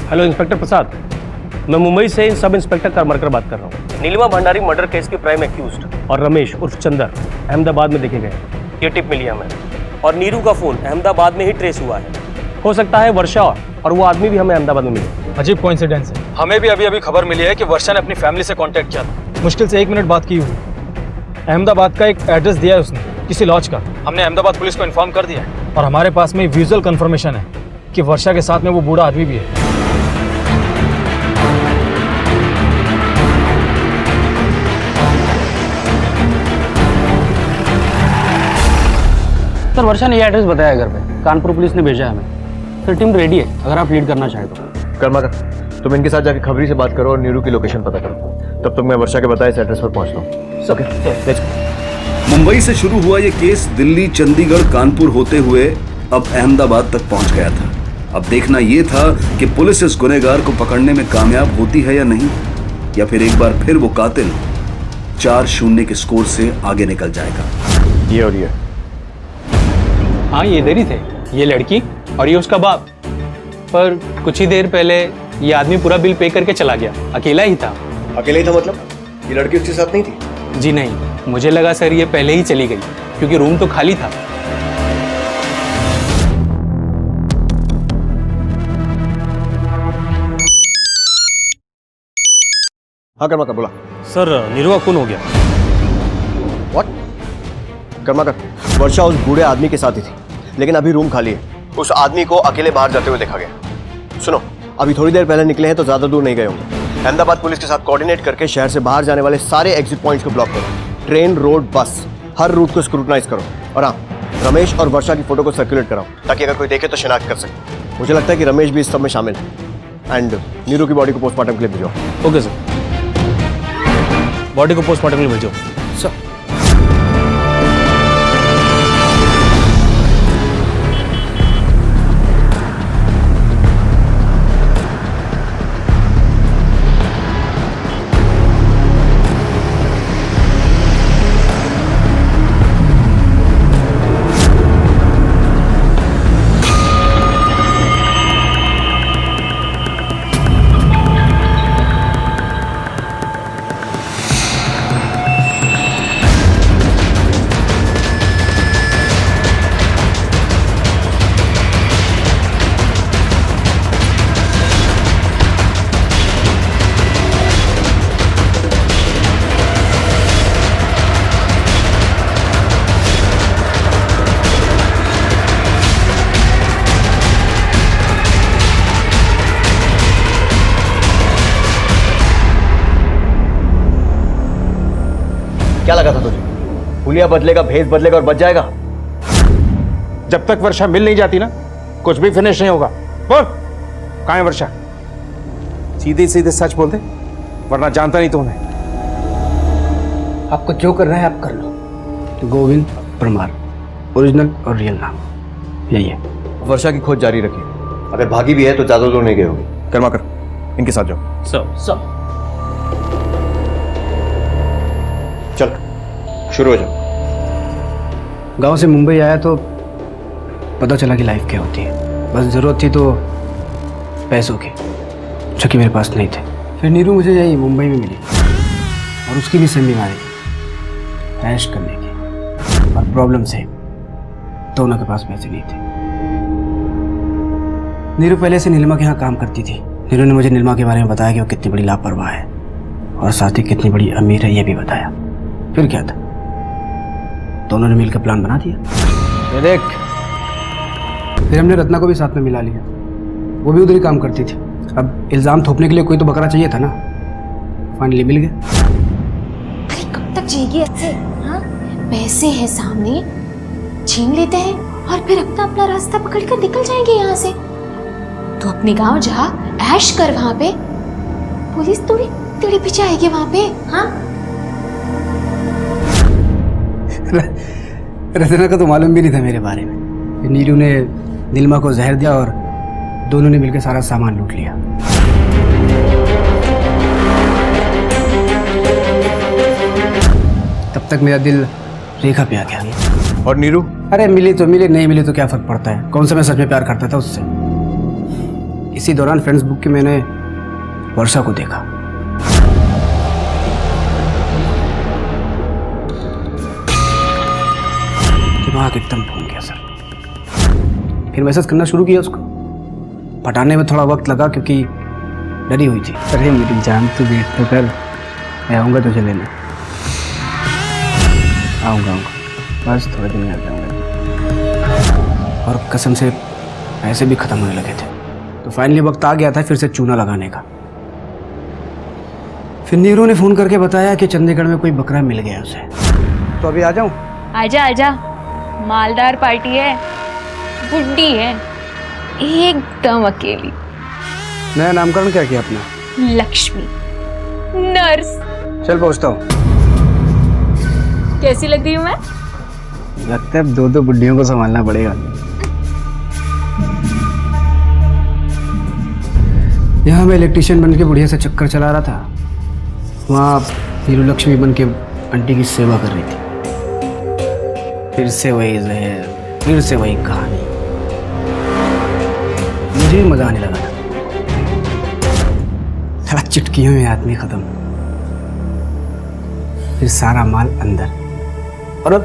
हेलो इंस्पेक्टर प्रसाद, मैं मुंबई से सब इंस्पेक्टर करमरकर बात कर रहा हूँ। नीलिमा भंडारी मर्डर केस के प्राइम एक्यूज्ड और रमेश उर्फ चंदर अहमदाबाद में देखे गए। ये टिप मिली हमें और नीरू का फोन अहमदाबाद में ही ट्रेस हुआ है। हो सकता है वर्षा और वो आदमी भी हमें अहमदाबाद में मिले। अजीब कोइंसिडेंस है। हमें भी अभी खबर मिली है कि वर्षा ने अपनी फैमिली से कांटेक्ट किया था। मुश्किल से 1 मिनट बात की हुई। अहमदाबाद का एक एड्रेस दिया है उसने, किसी लॉज का। हमने अहमदाबाद पुलिस को इन्फॉर्म कर दिया है और हमारे पास में विजुअल कंफर्मेशन है कि वर्षा के साथ में वो बूढ़ा आदमी भी है। सर वर्षा ने ये एड्रेस बताया घर पे। कानपुर पुलिस ने भेजा है हमें। सर टीम रेडी है अगर आप लीड करना चाहें तो। कर्माकर, तुम इनके साथ जाके खबरी से बात करो और नीरू की लोकेशन पता करो। तब तक मैं वर्षा के बताए इस एड्रेस पर पहुंचता हूँ। Okay, let's go. मुंबई से शुरू हुआ ये केस दिल्ली, चंडीगढ़, कानपुर होते हुए अब अहमदाबाद तक पहुंच गया था। अब देखना यह था कि पुलिस इस गुनहगार को पकड़ने में कामयाब होती है या नहीं, या फिर एक बार फिर वो कातिल 4-0 के स्कोर से आगे निकल जाएगा। ये और ये हाँ, ये इधर ही थे, ये लड़की और ये उसका बाप। पर कुछ ही देर पहले ये आदमी पूरा बिल पे करके चला गया। अकेला ही था। अकेले ही था मतलब? ये लड़की उसके साथ नहीं थी? जी नहीं, मुझे लगा सर ये पहले ही चली गई क्योंकि रूम तो खाली था। हाँ कर्माकर, बोला। सर नीरू खून हो गया। व्हाट? कर्माकर, वर्षा उस बूढ़े आदमी के साथ ही थी, लेकिन अभी रूम खाली है। उस आदमी को अकेले बाहर जाते हुए देखा गया। सुनो, अभी थोड़ी देर पहले निकले हैं तो ज्यादा दूर नहीं गए होंगे। अहमदाबाद पुलिस के साथ कोऑर्डिनेट करके शहर से बाहर जाने वाले सारे एग्जिट पॉइंट्स को ब्लॉक करो। ट्रेन, रोड, बस, हर रूट को स्क्रूटनाइज करो। और हाँ, रमेश और वर्षा की फोटो को सर्कुलेट कराओ ताकि अगर कोई देखे तो शिनाख्त कर सके। मुझे लगता है कि रमेश भी इस सब में शामिल है। एंड नीरू की बॉडी को पोस्टमार्टम के लिए भेजो। ओके सर, बॉडी को पोस्टमार्टम के लिए भेजो। सर क्या लगा था तुझे? हुलिया बदलेगा, भेस बदलेगा और बच जाएगा? जब तक वर्षा मिल नहीं जाती ना, कुछ भी फिनिश नहीं होगा। बोल, कहाँ है वर्षा? सीधे सीधे सच बोल दे, वरना जानता नहीं तुम्हें। आपको जो करना है आप कर लो। गोविंद परमार, ओरिजिनल और रियल नाम यही है। वर्षा की खोज जारी रखिए। अगर भागी भी है तो ज्यादा दूर नहीं गए होंगे। कर्माकर, इनके साथ जाओ। सर चल, शुरू हो जाओ। गांव से मुंबई आया तो पता चला कि लाइफ क्या होती है। बस ज़रूरत थी तो पैसों की, जो कि मेरे पास नहीं थे। फिर नीरू मुझे यही मुंबई में मिली और उसकी भी सेम बीमारी, ऐश करने की। और प्रॉब्लम से दोनों के पास पैसे नहीं थे। नीरू पहले से नीलिमा के यहाँ काम करती थी। नीरू ने मुझे नीलिमा के बारे में बताया कि वो कितनी बड़ी लापरवाह है और साथ ही कितनी बड़ी अमीर है, ये भी बताया। फिर क्या था, दोनों ने मिलकर प्लान बना दिया। देख, फिर हमने रत्ना को भी साथ में मिला लिया। वो भी उधर ही काम करती थी। अब इल्जाम थोपने के लिए कोई तो बकरा चाहिए था ना, फाइनली मिल गया। तक जिएगी ऐसे? हाँ, पैसे है सामने, छीन लेते हैं और फिर अपना अपना रास्ता पकड़कर निकल जाएंगे यहाँ से। तो अपने गांव जा, ऐश कर वहां पे, पुलिस थोड़ी तेरे पीछे आएगी वहां पे। हाँ, रचना का तो मालूम भी नहीं था मेरे बारे में। नीरू ने नीलिमा को जहर दिया और दोनों ने मिलकर सारा सामान लूट लिया। तब तक मेरा दिल रेखा पे आ गया। और नीरू? अरे मिली तो मिली, नहीं मिली तो क्या फर्क पड़ता है? कौन सा मैं सच में प्यार करता था उससे? इसी दौरान फ्रेंड्स बुक के मैंने वर्षा को देखा। दिमाग एकदम घूम गया सर। फिर मैसेज करना शुरू किया उसको। पटाने में थोड़ा वक्त लगा क्योंकि डरी हुई थी। अरे मेरी जान, तू वेट तो कर, मैं आऊँगा तुझे लेने। आऊँगा बस थोड़े दिन में आ जाऊँगा। और कसम से पैसे भी ख़त्म होने लगे थे, तो फाइनली वक्त आ गया था फिर से चूना लगाने का। फिर नीरू ने फ़ोन करके बताया कि चंडीगढ़ में कोई बकरा मिल गया उसे। तो अभी आ जाऊँ? आजा आजा, मालदार पार्टी है, बुड्ढी है, एकदम अकेली। नया नामकरण क्या किया अपना? लक्ष्मी नर्स। चल पहुँचता हूँ। कैसी लग रही हूँ मैं? लगता है दो बुड्ढियों को संभालना पड़ेगा। यहाँ मैं इलेक्ट्रिशियन बन के बुढ़िया से चक्कर चला रहा था, वहाँ हीरो लक्ष्मी बन के आंटी की सेवा कर रही थी। फिर से वही जहर, फिर से वही कहानी। मुझे भी मजा आने लगा था। थोड़ा चिटकियों में आदमी खत्म, फिर सारा माल अंदर। और अब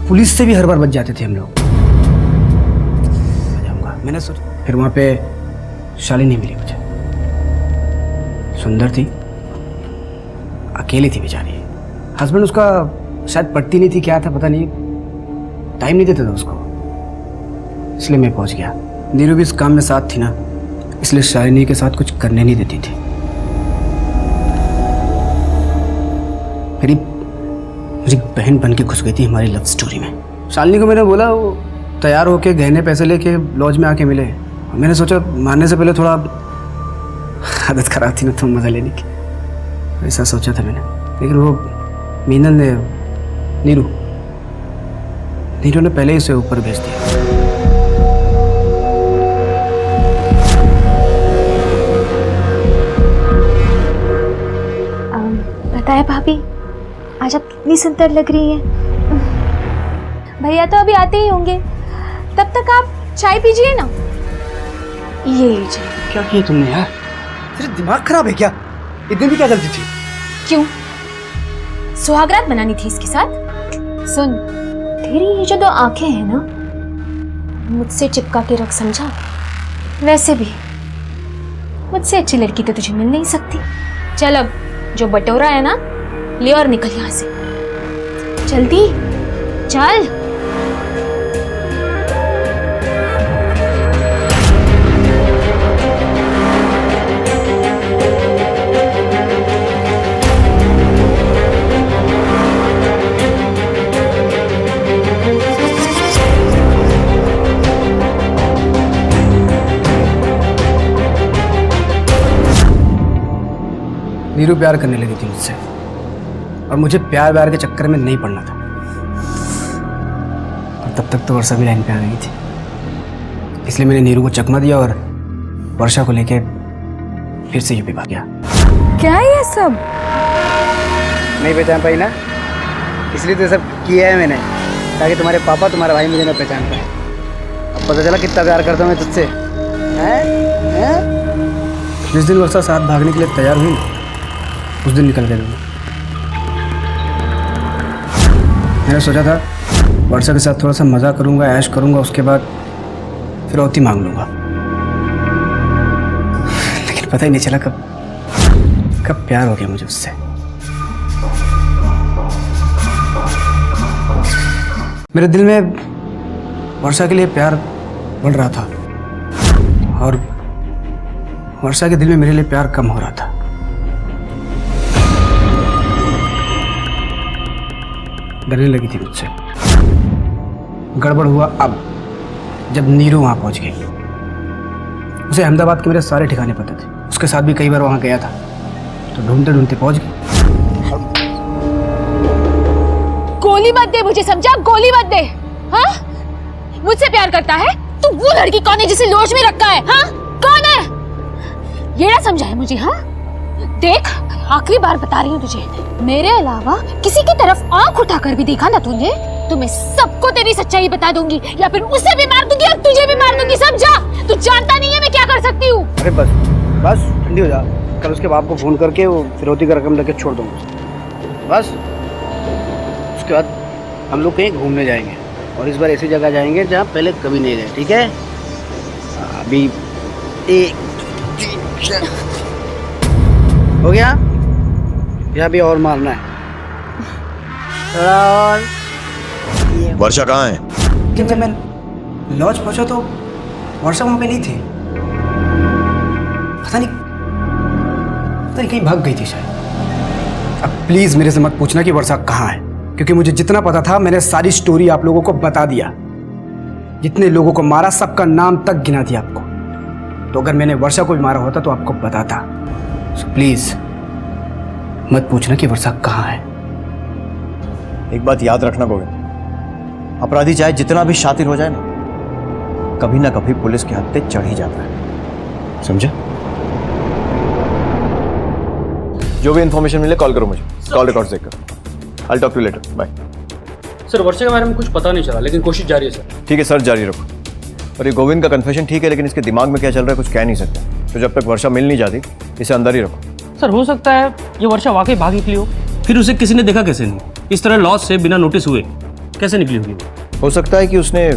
पुलिस से भी हर बार बच जाते थे हम लोग। मैंने सोचा, फिर वहाँ पे शालिनी मिली मुझे। सुंदर थी, अकेली थी बेचारी। हस्बैंड उसका शायद पढ़ती नहीं थी, क्या था पता नहीं, टाइम नहीं देता था उसको, इसलिए मैं पहुंच गया। नीरू भी इस काम में साथ थी ना, इसलिए शालिनी के साथ कुछ करने नहीं देती थी। मेरी मुझे बहन बन के घुस गई थी हमारी लव स्टोरी में। शालिनी को मैंने बोला, वो तैयार होके गहने पैसे लेके लॉज में आके मिले। मैंने सोचा मारने से पहले थोड़ा आदत खराब थी ना तो मजा लेने की, ऐसा सोचा था मैंने। लेकिन वो मीनन ने, नीरू ने पहले ही उसे ऊपर भेज दिया। बताए भाभी, आज आप कितनी सुंदर लग रही हैं। भैया तो अभी आते ही होंगे, तब तक आप चाय पीजिए ना। ये लीजिए। क्या किया तुमने यार? तेरा दिमाग खराब है क्या? इतनी भी क्या गलती थी? क्यों? सुहागरात बनानी थी इसके साथ? सुन, तेरी ये जो दो आंखें हैं ना, मुझसे चिपका के रख, समझा? वैसे भी मुझसे अच्छी लड़की तो तुझे मिल नहीं सकती। चल अब जो बटोरा है ना, ले और निकल यहाँ से जल्दी चल। नीरू प्यार करने लगी थी मुझसे, और मुझे प्यार के चक्कर में नहीं पड़ना था। और तब तक तो वर्षा भी लाइन पे आ गई थी, इसलिए मैंने नीरू को चकमा दिया और वर्षा को लेके फिर से यूपी भाग गया। क्या है ये सब? नहीं पहचान पाई ना, इसलिए तो सब किया है मैंने, ताकि तुम्हारे पापा तुम्हारा भाई मुझे ना पहचान पाए। अब पता चला कितना प्यार करता हूँ मैं तुझसे। जिस दिन वर्षा साथ भागने के लिए तैयार हुई, उस दिन निकल गए दोनों। मैंने सोचा था वर्षा के साथ थोड़ा सा मजा करूंगा, ऐश करूंगा, उसके बाद फिर औती मांग लूंगा। लेकिन पता ही नहीं चला कब प्यार हो गया मुझे उससे। मेरे दिल में वर्षा के लिए प्यार बढ़ रहा था और वर्षा के दिल में मेरे लिए प्यार कम हो रहा था। डरने लगी थी मुझसे। गड़बड़ हुआ अब, जब नीरू वहाँ पहुँच गई। उसे अहमदाबाद के मेरे सारे ठिकाने पता थे, उसके साथ भी कई बार वहाँ गया था, तो ढूंढते ढूंढते पहुँच गई। गोली मत दे मुझे, समझा? गोली मत दे। हाँ, मुझसे प्यार करता है? तू वो लड़की कौन है जिसे लॉज में रखा है? हाँ, कौन है? ये ना समझा है मुझे? हाँ, देख, आखिरी बार बता रही हूँ तुझे, मेरे अलावा किसी की तरफ आंख उठाकर भी देखा ना तूने तो मैं सबको तेरी सच्चाई बता दूंगी, या फिर उसे भी मार दूंगी और तुझे भी मार दूंगी, समझा? तू जानता नहीं है मैं क्या कर सकती हूँ। अरे बस बस, ठंडी हो जा। कल उसके बाप को फोन करके वो फिरौती का रकम लेके छोड़ दूंगा बस। उसके बाद हम लोग कहीं घूमने जाएंगे, और इस बार ऐसी जगह जाएंगे जहाँ पहले कभी नहीं गए, ठीक है? अभी 1 2 3 हो गया, या भी और मारना है? और वर्षा कहाँ है? लेकिन जब मैं लॉज पहुंचा तो वर्षा वहां पे नहीं थी। पता नहीं कहीं भाग गई थी शायद। अब प्लीज मेरे से मत पूछना कि वर्षा कहाँ है, क्योंकि मुझे जितना पता था मैंने सारी स्टोरी आप लोगों को बता दिया। जितने लोगों को मारा सबका नाम तक गिना दिया आपको। तो अगर मैंने वर्षा को भी मारा होता तो आपको बताता। सो प्लीज मत पूछना कि वर्षा कहाँ है। एक बात याद रखना गोविंद, अपराधी चाहे जितना भी शातिर हो जाए ना कभी पुलिस के हत्थे चढ़ ही जाता है, समझा? जो भी इंफॉर्मेशन मिले कॉल करो मुझे, कॉल रिकॉर्ड देखकर। I talk to later, bye. Sir Varsha के बारे में कुछ पता नहीं चला, लेकिन कोशिश जारी है सर। ठीक है सर, जारी रखो। और ये गोविंद का कन्फेशन ठीक है, लेकिन इसके दिमाग में क्या चल रहा है कुछ कह नहीं सकते। तो जब तक वर्षा मिल नहीं जाती इसे अंदर ही रखो। सर हो सकता है ये वर्षा वाकई भाग निकली हो, फिर उसे किसी ने देखा कैसे नहीं? इस तरह लॉस से बिना नोटिस हुए कैसे निकली होगी? हो सकता है कि उसने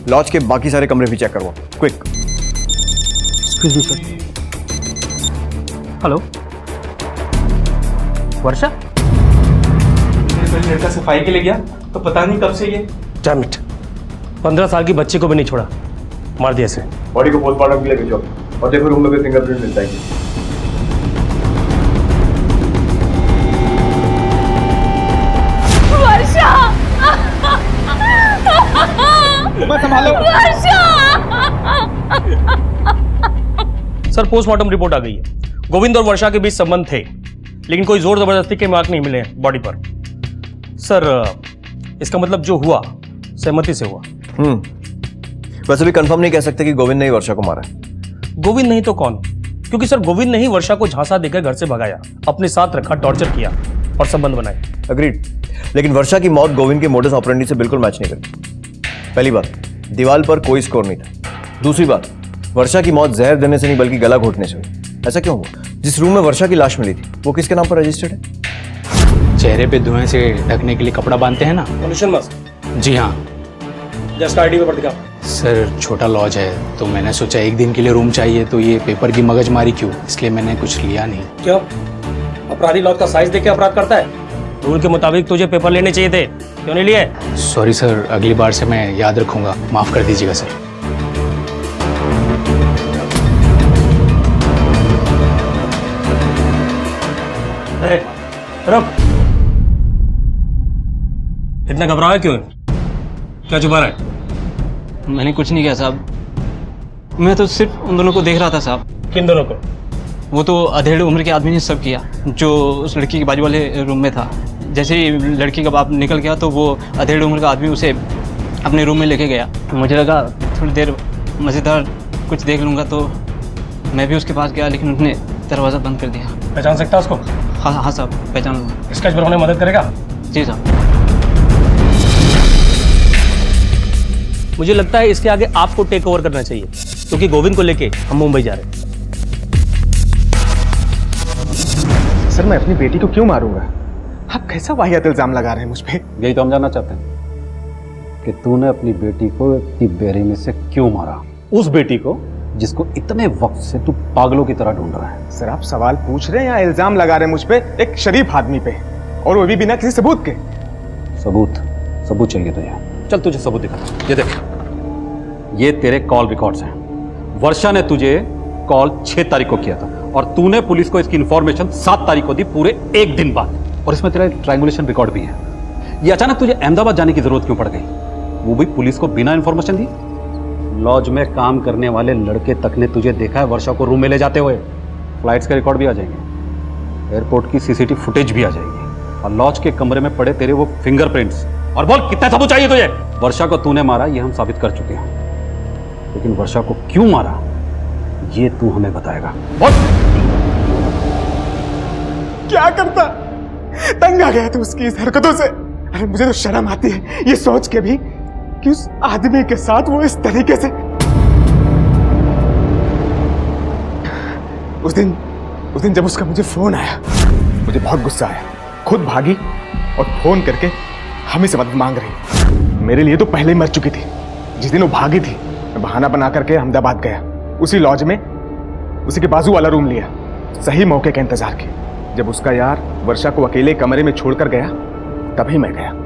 लॉज के बाकी सारे कमरे भी चेक करवा। Quick. Excuse me sir. Hello Varsha? पहले लड़का सफाई के लिए गया तो पता नहीं कब से ये। डैम इट, 15 साल की बच्ची को भी नहीं छोड़ा, मार दिया इसे। बॉडी को पोस्टमार्टम के लिए भेजो और देखो रूम में कोई फिंगरप्रिंट मिलता है। संभालो। सर पोस्टमार्टम रिपोर्ट आ गई है। गोविंद और वर्षा के बीच संबंध थे, लेकिन कोई जोर जबरदस्ती के मार्क नहीं मिले हैं बॉडी पर। सर इसका मतलब जो हुआ सहमति से हुआ। वैसे भी कंफर्म नहीं कह सकते कि गोविंद ने ही वर्षा को मारा है। गोविंद नहीं तो कौन? क्योंकि सर गोविंद ने ही वर्षा को झांसा देकर घर से भगाया, अपने साथ रखा, टॉर्चर किया और संबंध बनाए। अग्रीड, लेकिन वर्षा की मौत गोविंद के मोडस ऑपरेंडी से बिल्कुल मैच नहीं करती। पहली बात, दीवार पर कोई स्कोर नहीं था। दूसरी बात, वर्षा की मौत जहर देने से नहीं बल्कि गला घोटने से हुई। ऐसा क्यों हुआ? जिस रूम में वर्षा की लाश मिली थी वो किसके नाम पर रजिस्टर्ड है? चेहरे पे धुएं से ढकने के लिए कपड़ा बांधते हैं ना। Pollution mask? जी हाँ। जस्ट आईडी पेपर दिखा। सर छोटा लॉज है तो मैंने सोचा एक दिन के लिए रूम चाहिए, तो ये पेपर की मगजमारी क्यों, इसलिए मैंने कुछ लिया नहीं। क्यों? अपराधी लॉज का साइज देख के अपराध करता है? रूल के मुताबिक तुझे पेपर लेने चाहिए थे, क्यों नहीं लिए? सॉरी सर, अगली बार से मैं याद रखूंगा, माफ कर दीजिएगा सर। रुक, इतना घबराया क्यों है? क्या छुपा रहा है? मैंने कुछ नहीं किया साहब, मैं तो सिर्फ उन दोनों को देख रहा था साहब। किन दोनों को? वो तो अधेड़ उम्र के आदमी ने सब किया जो उस लड़की के बाजू वाले रूम में था। जैसे ही लड़की का बाप निकल गया तो वो अधेड़ उम्र का आदमी उसे अपने रूम में लेके गया। मुझे लगा थोड़ी देर मज़ेदार कुछ देख लूँगा, तो मैं भी उसके पास गया, लेकिन उसने दरवाज़ा बंद कर दिया। पहचान सकता है उसको? हाँ हाँ साहब, पहचान लूँगा। स्केच बनाने में मदद करेगा? जी साहब। मुझे लगता है इसके आगे आपको टेक ओवर करना चाहिए, क्योंकि गोविंद को लेके हम मुंबई जा रहे हैं। सर मैं अपनी बेटी को क्यों मारूंगा? आप कैसा वाहियात इल्जाम लगा रहे हैं मुझ पे? यही तो हम जानना चाहते हैं कि तूने अपनी बेटी को इतनी बेरहमी से क्यों मारा, उस बेटी को जिसको इतने वक्त से तू पागलों की तरह ढूंढ रहा है। सर आप सवाल पूछ रहे हैं या इल्जाम लगा रहे हैं मुझ पे एक शरीफ आदमी पे, और वो भी बिना किसी सबूत के? सबूत चाहिए तुझे? चल तुझे सबूत दिखाता। ये देख, ये तेरे कॉल रिकॉर्ड्स हैं। वर्षा ने तुझे कॉल 6 तारीख को किया था और तूने पुलिस को इसकी इंफॉर्मेशन 7 तारीख को दी, पूरे एक दिन बाद। और इसमें तेरा ट्रायंगुलेशन रिकॉर्ड भी है। ये अचानक तुझे अहमदाबाद जाने की जरूरत क्यों पड़ गई, वो भी पुलिस को बिना इंफॉर्मेशन दी? लॉज में काम करने वाले लड़के तक ने तुझे देखा है वर्षा को रूम में ले जाते हुए। फ्लाइट्स के रिकॉर्ड भी आ जाएंगे, एयरपोर्ट की सीसीटीवी फुटेज भी आ जाएगी, और लॉज के कमरे में पड़े तेरे वो फिंगरप्रिंट्स। और बोल कितना सबूत चाहिए तुझे? वर्षा को तूने मारा ये हम साबित कर चुके हैं, लेकिन वर्षा को क्यों मारा ये तू हमें बताएगा। बोल। क्या करता, तंग आ गया तू उसकी इस हरकतों से। अरे मुझे तो शर्म आती है ये सोच के भी कि उस आदमी के साथ वो इस तरीके से। उस दिन जब उसका मुझे फोन आया, मुझे बहुत गुस्सा आया। खुद भागी और फोन करके हमें से मदद मांग रही। मेरे लिए तो पहले ही मर चुकी थी। जिस दिन वो भागी थी मैं बहाना बना करके अहमदाबाद गया, उसी लॉज में उसी के बाजू वाला रूम लिया, सही मौके का इंतजार किया। जब उसका यार वर्षा को अकेले कमरे में छोड़कर गया तभी मैं गया।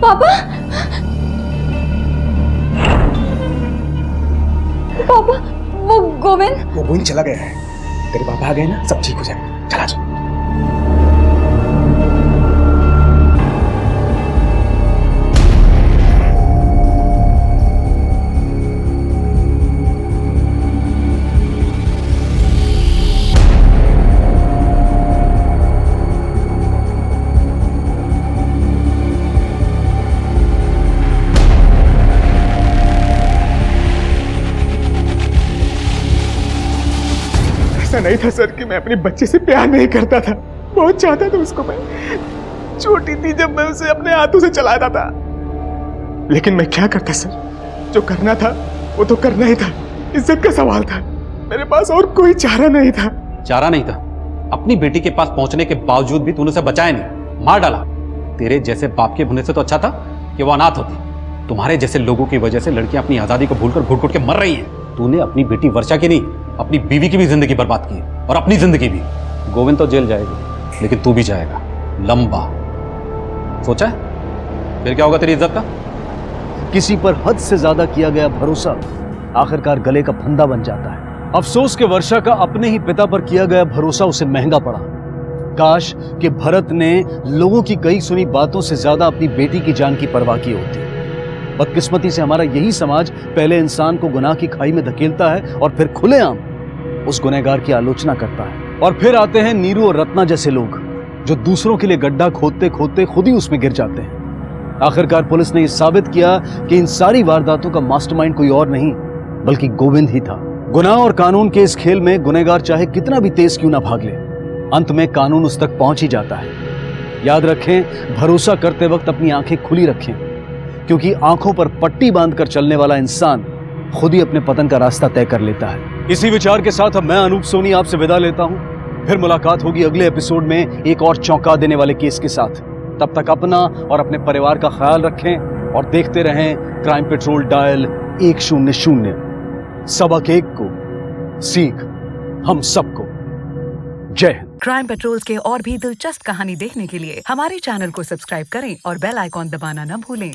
पापा, पापा, वो गोविंद चला गया है। तेरे पापा आ गए ना, सब ठीक हो जाएगा। चला जाओ। नहीं था सर कि मैं अपनी बच्ची से प्यार नहीं करता था, बहुत चाहता था उसको। मैं छोटी थी जब मैं उसे अपने हाथों से चलाता था, लेकिन मैं क्या करता सर, जो करना था वो तो करना ही था। इज्जत का सवाल था, मेरे पास और कोई चारा नहीं था। चारा नहीं था? अपनी बेटी के पास पहुंचने के बावजूद भी तूने उसे बचाया नहीं, मार डाला। तेरे जैसे बाप के होने से तो अच्छा था कि वो अनाथ होती। तुम्हारे जैसे लोगों की वजह से लड़कियां अपनी आजादी को भूलकर घुट घुट के मर रही हैं। तूने अपनी बेटी वर्षा की नहीं, अपनी बीवी की भी जिंदगी बर्बाद की और अपनी जिंदगी भी। गोविंद तो जेल जाएगी, लेकिन तू भी जाएगा, लंबा। सोचा है फिर क्या होगा तेरी इज्जत का? किसी पर हद से ज्यादा किया गया भरोसा आखिरकार गले का फंदा बन जाता है। अफसोस कि वर्षा का अपने ही पिता पर किया गया भरोसा उसे महंगा पड़ा। काश कि भरत ने लोगों की कई सुनी बातों से ज्यादा अपनी बेटी की जान की परवाह की होती। बदकिस्मती से हमारा यही समाज पहले इंसान को गुनाह की खाई में धकेलता है और फिर खुलेआम उस गुनहगार की आलोचना करता है। और फिर आते हैं नीरू और रत्ना जैसे लोग जो दूसरों के लिए गड्ढा खोदते खोदते खुद ही उसमें गिर जाते हैं। आखिरकार पुलिस ने यह साबित किया कि इन सारी वारदातों का मास्टरमाइंड कोई और नहीं बल्कि गोविंद ही था। गुनाह और कानून के इस खेल में गुनहगार चाहे कितना भी तेज क्यों ना भाग ले, अंत में कानून उस तक पहुंच ही जाता है। याद रखें, भरोसा करते वक्त अपनी आंखें खुली रखें, क्योंकि आंखों पर पट्टी बांधकर चलने वाला इंसान खुद ही अपने पतन का रास्ता तय कर लेता है। इसी विचार के साथ अब मैं अनूप सोनी आपसे विदा लेता हूं। फिर मुलाकात होगी अगले एपिसोड में एक और चौंका देने वाले केस के साथ। तब तक अपना और अपने परिवार का ख्याल रखें और देखते रहें क्राइम पेट्रोल डायल 100। सबक एक को, सीख हम सबको। जय हिंद। क्राइम पेट्रोल के और भी दिलचस्प कहानी देखने के लिए हमारे चैनल को सब्सक्राइब करें और बेल आइकॉन दबाना न भूलें।